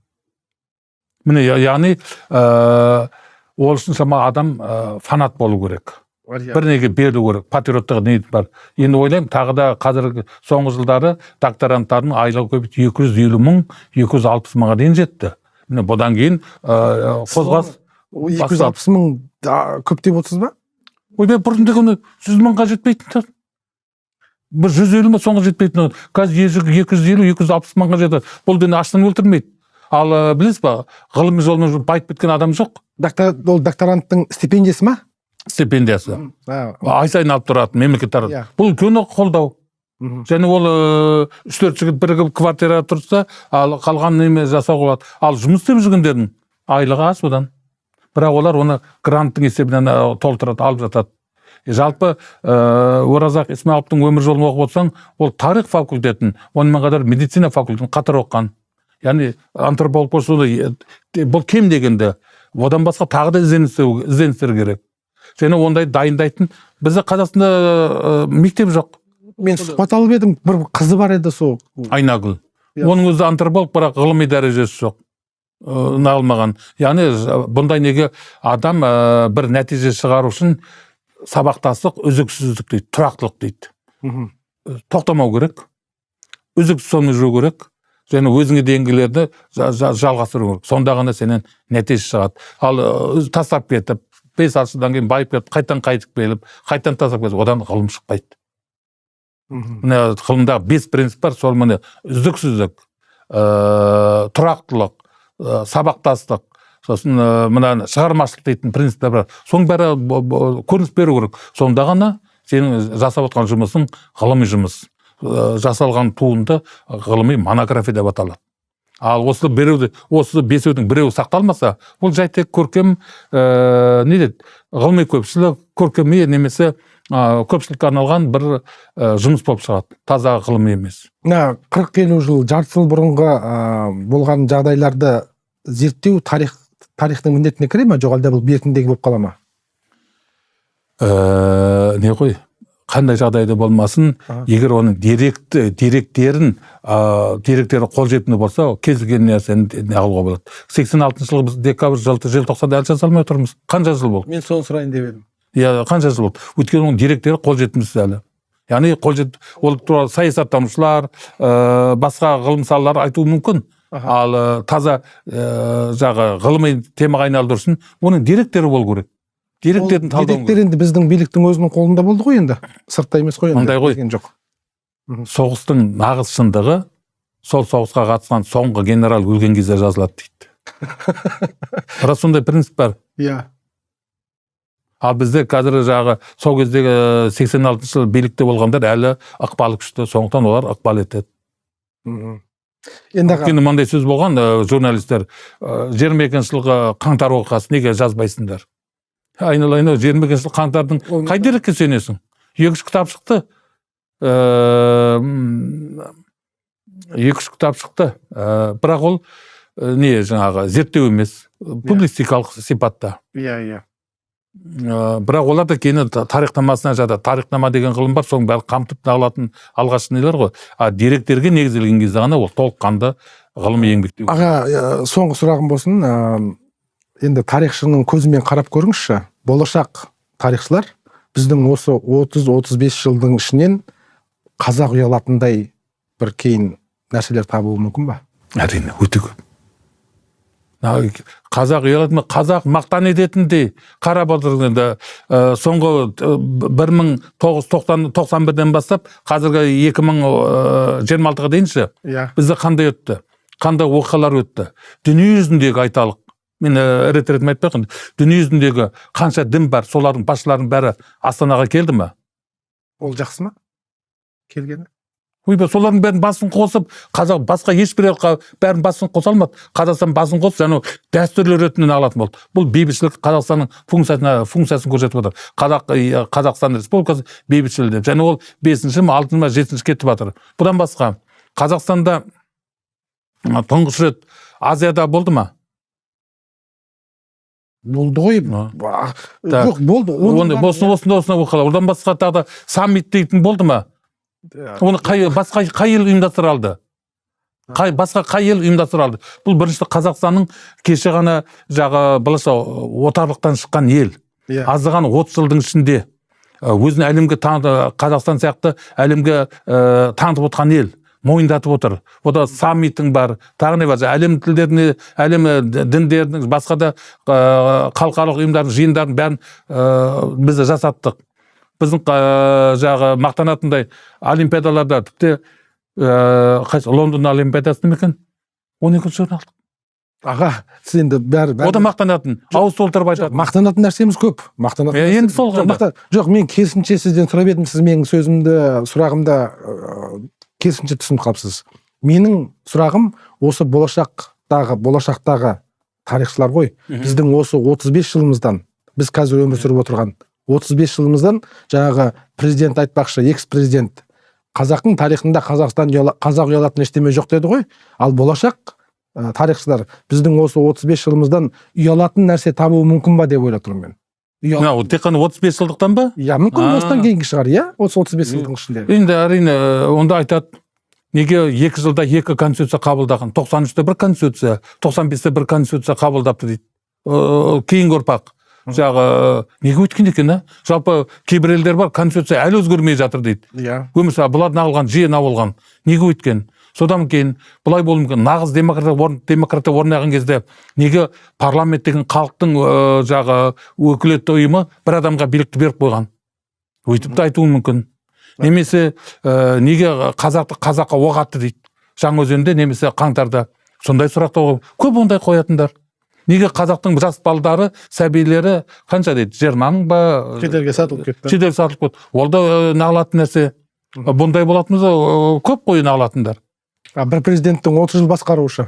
Міне, яғни ол үшін сама адам фанат болу керек. Бір неге беру керек, патриоттық ниет бар. Енді ойлаймын, тағы да қазіргі соңғы жылдары докторанттардың айлығы көбейіп 250 мың, 260 мыңға дейін жетті. Міне, бұдан кейін қозғас 260 мың көп деп отырсыз ба? Мен бұрын дегені 100 мыңға жетпейтін. Бір 150 мың соңғы жетпейтін. Қазір 250-260 мыңға жетті. Бұл дені аштан өлтірмейді. Ал білесіз ба, ғылыми жолмен байып кеткен адам жоқ. Ол докторанттың стипендиясы ма? Стипендиясы. Ай сайын алып тұратын мемлекет тарапынан. Бұл үлкен қолдау. Және ол 3-4 жігіт бірігіп квартира тұрса, ал қалған неме жасауға болады. Ал жұмыс істеп жүргендердің айлығы аз одан. Бірақ олар оны гранттың есебінен толтырады, алып жатады. Жалпы Оразақ Исмағұловтың өмір жолын оқып отырсаң, ол тарих факультетін, онымен қатар медицина факультетін қатар оққан. Яғни антрополог болса, бұл кем дегенде, одан басқа тағы да ізденістер керек. Және ондай дайындайтын, бізде Қазақстанда мектеп жоқ. Мен сұхбат алып едім, бір қызы бар еді сол. Айнагүл. Оның өзі антрополог, бірақ ғылыми дәрежесі жоқ. нағылмаған. Яғни бұндай неге адам бір нәтиже шығару үшін сабақтастық, үзіксіздік дейді, тұрақтылық дейді. Тоқтамау керек, үзіксіз сонымен жүру керек, және өзіңе дейінгілерді жалғастыру керек. Сонда ғана сенен нәтиже шығады. Ал тастап кетіп, 5-6 жылдан кейін байып кетіп, қайтып келіп, қайтадан тастап кетіп, одан ғылым шықпайды. Міне ғылымдағы 5 принцип бар, сол міне үздіксіздік, тұрақтылық, сабақтастық, сосын мына шығармашылық дейтін принциптер бар. Соның бәрі көрініс беру керек. Сонда ғана сенің жасап отқан жұмысың ғылыми жұмыс. Жасалған туынды ғылыми монография деп аталады. Ал осы 5-дің біреуі сақталмаса, ол жай тек көркем не дейді, ғылыми көпшілік, көркеми немесе көпшілікке арналған бір жұмыс болып шығады. Таза ғылыми емес. 40-50 жыл, жарты жыл бұрынғы болған жағдайларды зерттеу тарихтың міндетіне кіре ме, жоқ әлде бұл бертіндегі болып қала ма? Не ғой, қандай жағдайда болмасын, егер оның деректері қолжетімді болса, кез келген нәрсені алуға болады. 86 жылғы біз декабрь, желтоқсанда әлі жаза алмай тұрмыз. Қанша жыл болды? Мен соны сұрайын деп едім. Қанша жыл болды? Өйткені оның деректері қолжетімсіз әлі. Яғни ол туралы саясаттанушылар, басқа ғылым салалары айтуы мүмкін. Ал таза ғылыми темаға айналдыру үшін оның деректері болу керек. Деректерін талдау. Деректер енді біздің биліктің өзінің қолында болды ғой енді. Сыртта емес қой енді. Мындай ғой. Соғыстың нағыз шындығы сол соғысқа қатысқан соңғы генерал өлген кезде жазылады дейді. Рас сондай принцип бар. Иә. Ал бізде қазір сол кездегі 86 жыл билікте болғандар әлі ықпалы күшті, сондықтан олар ықпал етеді. Енді мындай сөз болған журналистер, 22 жылғы қаңтар оқиғасы неге жазбайсыңдар? Айналайын, 22 жыл қаңтардың қай дерекке сенесің? 2-3 кітап шықты. 2-3 кітап шықты. Бірақ ол зерттеу емес, публистикалық сипатта. Иә. Бірақ олар да кейін тарихнамасына жатады. Тарихнама деген ғылым бар, соның бәрі қамтып алатын алғашқы нелер ғой. Деректерге негізделген кезде ғана ол толыққанды ғылыми еңбектеу. Аға, соңғы сұрағым болсын, енді тарихшының көзімен қарап көріңізші, болашақ тарихшылар біздің осы 30-35 жылдың ішінен қазақ ұялатындай бір кейін нәрселер табуы мүмкін ба? Әрине, өте көп. Қазақ ұялатын, қазақ мақтан ететіндей қарап отырған енді соңғы 1991-ден бастап қазіргі 2026-ға дейінші бізде қандай өтті, қандай оқиғалар өтті. Дүние жүзіндегі айталық, мен рет-рет айтпайын, дүние жүзіндегі қанша дін бар, солардың басшыларының бәрі Астанаға келді ме? Ол жақсы ма? Келгені? Солардың бәрін басын қосып, қазақ басқа ешбір бәрін басын қоса алмады. Қазақстан басын қосып, және дәстүрлі ретінен алатын болды. Бұл бейбітшілік Қазақстанның функциясын көрсетіп отыр. Қазақстан Республикасы бейбітшіл деп. Және ол 5-ші, 6-ші, 7-ші кетіп жатыр. Бұдан басқа, Қазақстанда тұңғыш рет Азияда болды ма? Болды ғой. Жоқ, болды. Осында оқылар. Одан басқа тағы саммит дейтін болды ма? Оны басқа қай ел ұйымдастыра алды? Басқа қай ел ұйымдастыра алды? Бұл бірінші Қазақстанның кеше ғана былайша отарлықтан шыққан ел. Аздаған 30 жылдың ішінде өзін әлемге Қазақстан сияқты әлемге танытып отқан ел, мойындатып отыр. Ода саммитің бар, тағы не бар, әлем тілдеріне, әлем діндерінің, басқа да халықаралық ұйымдардың жиындарын бәрін біз жасаттық. Біздің мақтанатындай олимпиадаларда тіпті Лондон олимпиадасы ма екен? 12-ші орын алдық. Аға, сіз енді бәрі... Ода мақтанатын, ауыз толтырып айтатын. Мақтанатын нәрсеміз көп. Енді сол ғанда. Жоқ, мен керісінше сізден сұрап едім, сіз менің сұрағымда керісінше түсініп қалыпсыз. Менің сұрағым осы болашақтағы тарихшылар ғой. Біздің осы 35 жылымыздан, біз қазір өмір сүріп отырған 35 жылымыздан жаңағы президент айтпақшы, экс-президент қазақтың тарихында қазақ ұялатын ештеме жоқ деді ғой. Ал болашақ тарихшылар біздің осы 35 жылымыздан ұялатын нәрсе табуы мүмкін ба деп ойлап тұрмын мен. Тек қана 35 жылдықтан ба? Мүмкін осыдан кейінгі шығар, осы 35 жылдың ішінде. Енді әрине, онда айтады, неге 2 жылда 2 конституция қабылдаған, 93-те бір конституция, 95-те бір конституция қабылдапты дейді. Кейінгі ұрпақ жағы неге өткен екен, жалпы кейбір елдер бар, конституция әлі өзгермей жатыр дейді. Өмірсі бұлар нағылған, жиен болған. Неге өткен? Содан кейін бұлай болу мүмкін. Нағыз демократия орнаған кезде неге парламент деген халықтың жағы өкілетті ұйымы бір адамға билікті беріп қойған? Өйтіп те айтуы мүмкін. Немесе неге қазаққа оқ атты дейді. Жаңаөзенде немесе Қаңтарда. Сондай сұрақты көп ондай қоятындар. Неге қазақтың жас балдары, сәбилері қанша дейді? 20-ның ба? Шетелге сатылып кетті. Шетелге сатылып кетті. Ол да нағылатын нәрсе. Бұндай болатынымызда көп қойын нағылатындар. Бір президенттің 30 жыл басқарушы.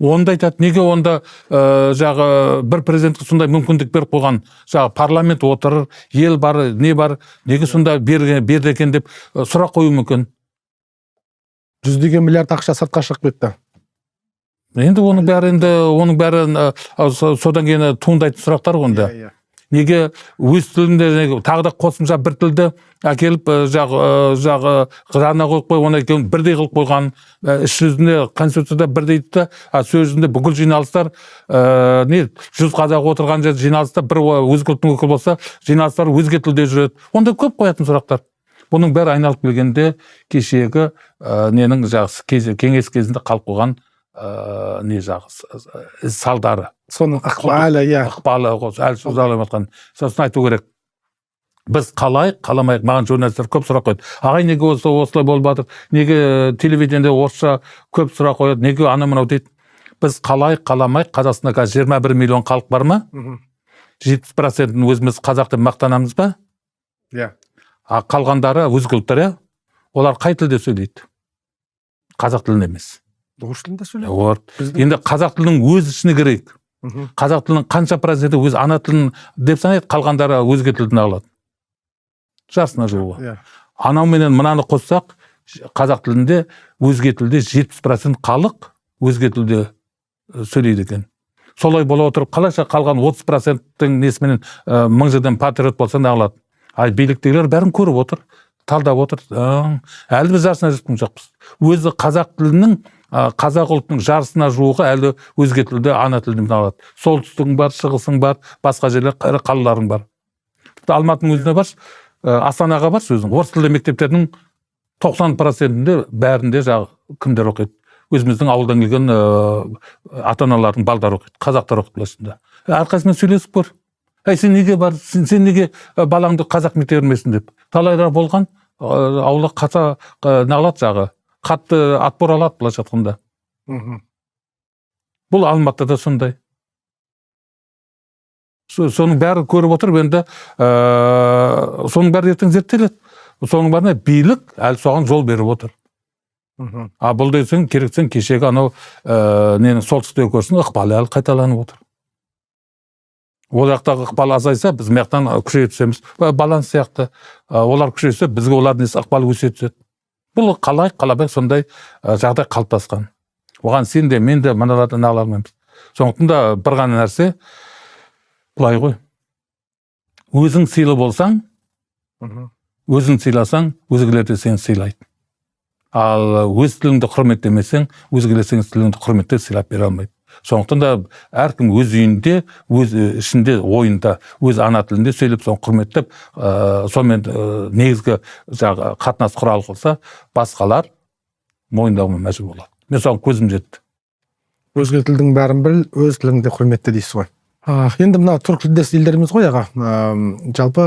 Онда айтады, неге онда жағы бір президентке сондай мүмкіндік беріп қойған, жағы парламент отырыр, ел бар, не бар, неге сонда берді екен деп сұрақ қою мүмкін. Жүздеген миллиард ақша сыртқа шығып кетті. Енді оның бәрі содан кейін туындайтын сұрақтар онда. Неге өз тілінде тағы да қосымша бір тілді әкеліп жағы ғана қойып қой, оны екеуін бірдей қылып қойған, іс жүзінде конституцияда бірдей дейді, сөз жүзінде бүкіл жиналыстар 100 қазақ отырған жерде жиналыста бір өзге ұлттың өкілі болса, жиналыстар өзге тілде жүреді. Онда көп қоятын сұрақтар. Бұның бәрі айналып келгенде кешегі ненің кеңес кезінде қалып қойған салдары. Соның ықпалы, әлі сөз аламатқан. Сосын айту керек. Біз қаламайық, маған журналистер көп сұрақ қойды. Ағай, неге осылай болып жатыр? Неге телевидениеде орысша көп сұрақ қойды? Неге мынау дейді? Біз қаламайық, Қазақстанда 21 миллион халық бар ма? 70%-ін өзіміз қазақ деп мақтанамыз ба? Қалғандары өзге ұлттар, олар қай тілде сөйлейді? Қазақ тілінде емес. Орыс тілінде сөйлейді. Енді қазақ тілінің өз ішіне керек. Қазақ тілінің қанша проценті өз ана тілін деп санайды, қалғандары өзге тілден алады. Жасына жуығы. Анауменен мынаны қоссақ, қазақ тілінде өзге тілде 70% халық өзге тілде сөйлейді екен. Солай бола отырып, қалайша қалған 30%-тің несіменен 1000 жылдан патриот болса не алады? Биліктегілер бәрін көріп отыр, талдап отыр. Әлі біз жарысына жеткен жоқпыз. Өзі қазақ тілінің, қазақ ұлтының жарысына жуығы әлі өзге тілде, ана тілден алады. Солтүстігің бар, шығысың бар, басқа жерлер, ірі қалаларың бар. Алматының өзіне бар, Астанаға бар сөзің. Орыс тілді мектептердің 90%-інде бәрінде кімдер оқиды? Өзіміздің ауылдан келген ата-аналардың балдары оқиды, қазақтар оқиды бұласында. Әрқайсымен сөйлесіп көр. Сен неге бар, сен неге балаңды қазақ мектебіне бермесін деп. Талайда болған ауылда нағылады жағы. Қатты атпор алады бұлай жатқанда. Бұл Алматыда сондай. Соның бәрі көріп отырып, енді соның бәрі ертең зерттеледі. Соның бәріне билік әлі соған жол беріп отыр. Бұл дейсің, керексен кешегі анау солтүстікте көрсін, ықпалы әлі қайталанып отыр. Ол жақтағы ықпалы азайса, біз мектан күшейе түсеміз. Баланс сияқты. Олар күшейсе, бізге олардың ықпалы өсе түседі. Бұл қалай сондай жағдай қалыптасқан. Оған сен де, мен де мыналардан ала алмаймыз. Сондықтан да бір ғана нәрсе былай ғой. Өзің сыйлы болсаң, өзің сыйласаң, өзгелер де сені сыйлайды. Ал өз тіліңді құрметтемесең, өзгелер сенің тіліңді құрметтеп сыйлап бере алмайды. Сондықтан да әркім өз үйінде, өз ішінде, ойында, өз ана тілінде сөйлеп, соны құрметтеп, сонымен негізгі қатынас құралы қылса, басқалар мойындауға мәжбүр болады. Мен соған көзім жетті. Өзге тілдің бәрін біл, өз тіліңді құрметте дейсіз ғой. Енді мына түрік тілдес елдеріміз ғой аға. Жалпы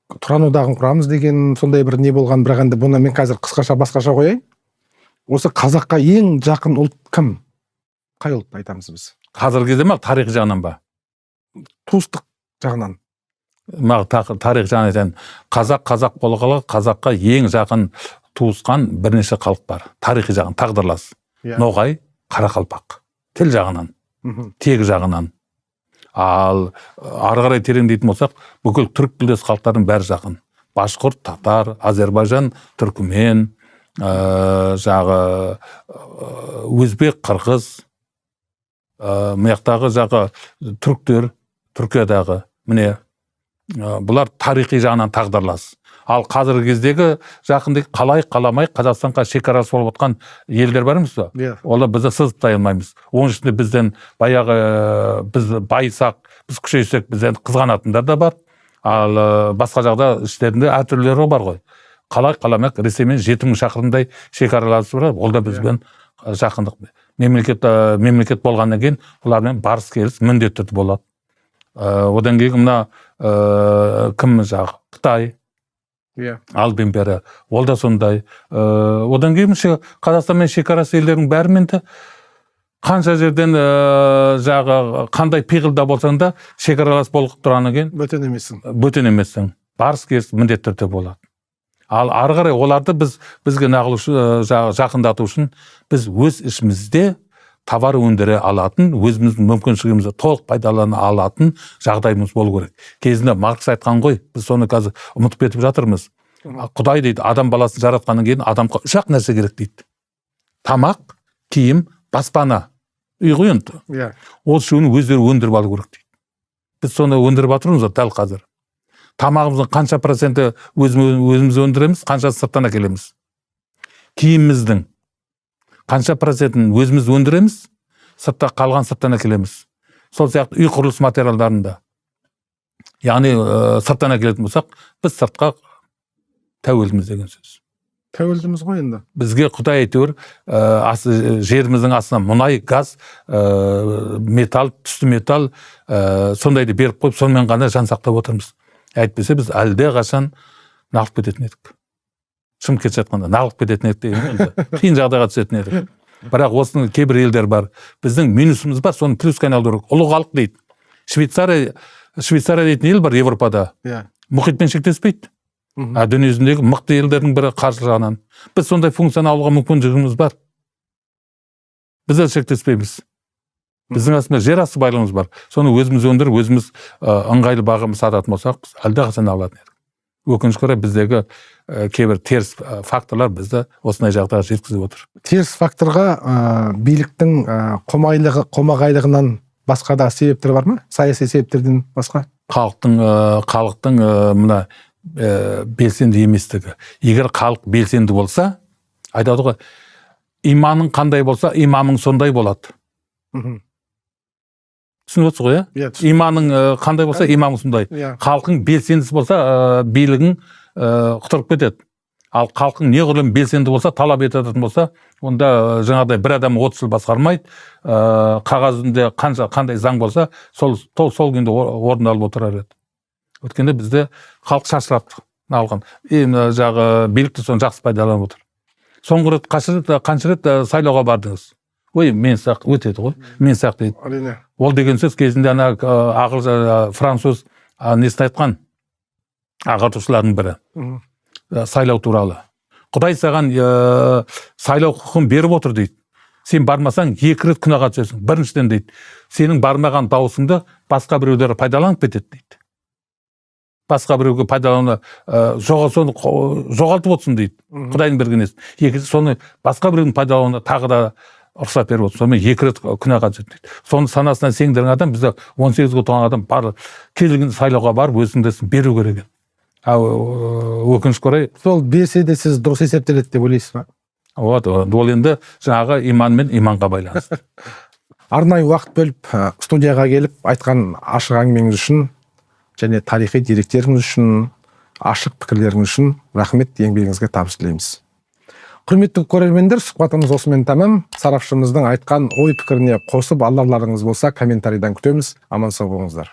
Тұран одағын құрамыз деген сондай бір не болған, бірақ енді бұны мен қазір қысқаша басқаша қояйын. Осы қазаққа ең жақын ұлт кім? Қай ұлт айтамыз біз? Қазіргі кезде ма, тарих жағынан ба? Туыстық жағынан. Тарих жағынан айтайын. Қазақ болғалы, қазаққа ең жақын туысқан бірнеше халық бар. Тарихи жағын тағдырлас. Ноғай, Қарақалпақ. Тіл жағынан, тегі жағынан. Ал ары қарай тереңдейтін болсақ, бүкіл түрік тілдес халықтардың бәрі жақын. Башқұрт, татар, Азербайжан, түркімен, өзбек, қырғыз, мияқтағы түріктер, Түркиядағы, міне, бұлар тарихи жағынан тағдырлас. Ал қазіргі кездегі жақында қалай қаламай Қазақстанға шекарасы болып отқан елдер бар емес пе? Иә. Олар бізді сызықтай алмаймыз. Оның ішінде бізден баяғы біз байысақ, біз күшейсек, бізден қызғанатындар да бар. Ал басқа жақта іштерінде әртүрлері бар ғой. Қалай қаламақ Ресеймен 7000 шақырымдай шекараласы бар. Ол да бізбен жақындық. Мемлекет болғаннан кейін олармен барыс келіс міндетті түрде болады. Одан кейін мына кім жағы Қытай, алдын бері ол да сондай. Одан кейін Қазақстан мен шекарасы елдердің бәрімен де қанша жерден жағы қандай пиғылда болсаң да шекаралас болып тұрғаннан кейін бөтен емессің. Барыс келіс міндетті түрде болады. Ал ары қарай оларды бізге жақындату үшін біз өз ішімізде товар өндіре алатын, өзіміздің мүмкіншілігімізді толық пайдалана алатын жағдайымыз болу керек. Кезінде Маркс айтқан ғой, біз соны қазір ұмытып кетіп жатырмыз. Құдай дейді, адам баласын жаратқаннан кейін адамға 3 нәрсе керек дейді. Тамақ, киім, баспана. Үй ғой енді. Ол үшеуін өздері өндіріп алу керек дейді. Біз соны өндіріп жатырмыз дәл қазір. Тамағымыздың қанша проценті өзіміз өндіреміз, қанша сырттан әкелеміз. Киіміміздің қанша процентін өзіміз өндіреміз, қалған сырттан әкелеміз. Сол сияқты үй құрылыс материалдарында. Яғни сырттан әкелетін болсақ, біз сыртқа тәуелдіміз деген сөз. Тәуелдіміз ғой енді. Бізге Құдай әйтеуір жеріміздің астына мұнай, газ, металл, түсті металл сондайды беріп қойып, сонымен ғана жан сақтап отырмыз. Әйтпесе біз әлде қашан нағып кететін едік. Шымкент жатқанда нағып кететін едік деген қиын жағдайға түсетін едік. Бірақ осының кейбір елдер бар. Біздің минусымыз бар, соны плюсқа айналдыру керек. Ұлы халық дейді. Швейцария дейтін ел бар Европада. Мұхитпен шектеспейді. Дүниежүзіндегі мықты елдердің бірі қаржы жағынан. Біз сондай функцияны алуға мүмкіншілігіміз бар. Біз де шектеспейміз. Біздің астында жер асты байлығымыз бар. Соны өзіміз өндіріп, өзіміз ыңғайлы бағамыз сататын болсақ, әлде қашан алатын едік. Өкінішке орай біздегі кейбір теріс факторлар бізді осындай жағдайға жеткізіп отыр. Теріс факторға биліктің қомағайлығынан басқа да себептер бар ма? Саяси себептерден басқа? Халықтың мына белсенді еместігі. Егер халық белсенді болса, айтады ғой, иманың қандай болса, имамың сондай болады. Түсініп отырсыз ғой, иә? Иманың қандай болса, имамың сондай. Халқың белсендісі болса, билігің құтырып кетеді. Ал халқың неғұрлым белсенді болса, талап ететін болса, онда жаңағыдай бір адам 30 жыл басқармайды, қағазында қандай заң болса, сол күйінде орындалып отырар еді. Өткенде бізде халық шашырап алған. Жағы билікті соны жақсы пайдаланып отыр. Соңғы рет қанша рет сайлауға бардыңыз? Ой, мен сақ өтеді ғой. Мен сақ дейді. Ол деген сөз кезінде француз несін айтқан ағартушылардың бірі. Сайлау туралы. Құдай саған сайлау құқығын беріп отыр дейді. Сен бармасаң 2 рет күнәға түсесің. Біріншіден дейді, сенің бармаған дауысыңды басқа біреулер пайдаланып кетеді дейді. Басқа біреуге пайдалануына жоғалтып отырсын дейді. Құдайдың берген несін. Екінші соны басқа біреудің пайдалануына тағы да рұқсат беріп отыр. Сонымен 2 рет күнәға түседі дейді. Соны санасынан сеңдірген адам, бізде 18-ге толған адам келген сайлауға барып өзіңдесін беру керек. Өкінішке орай. Сол берсе де сіз дұрыс есептеледі деп ойлайсыз ба? Ол енді жаңағы иман мен иманға байланысты. Арнайы уақыт бөліп студияға келіп айтқан ашық әңгімеңіз үшін және тарихи деректеріңіз үшін, ашық пікірлеріңіз үшін рахмет, еңбегіңізге табыс тілейміз. Құрметті көрермендер, сұхбатымыз осымен тәмам. Сарапшымыздың айтқан ой пікіріне қосып аларларыңыз болса, комментарийдан күтеміз. Аман сау болыңыздар.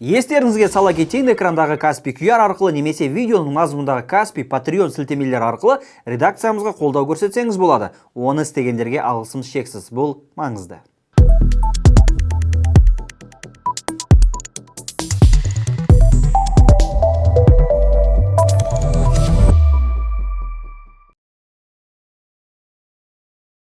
Естеріңізге сала кетейін, экрандағы Каспий QR арқылы немесе видеоның мазмұндағы Каспий Patreon сілтемелер арқылы редакциямызға қолдау көрсетсеңіз болады. Оны істегендерге алғысымыз шексіз. Бұл маңызды.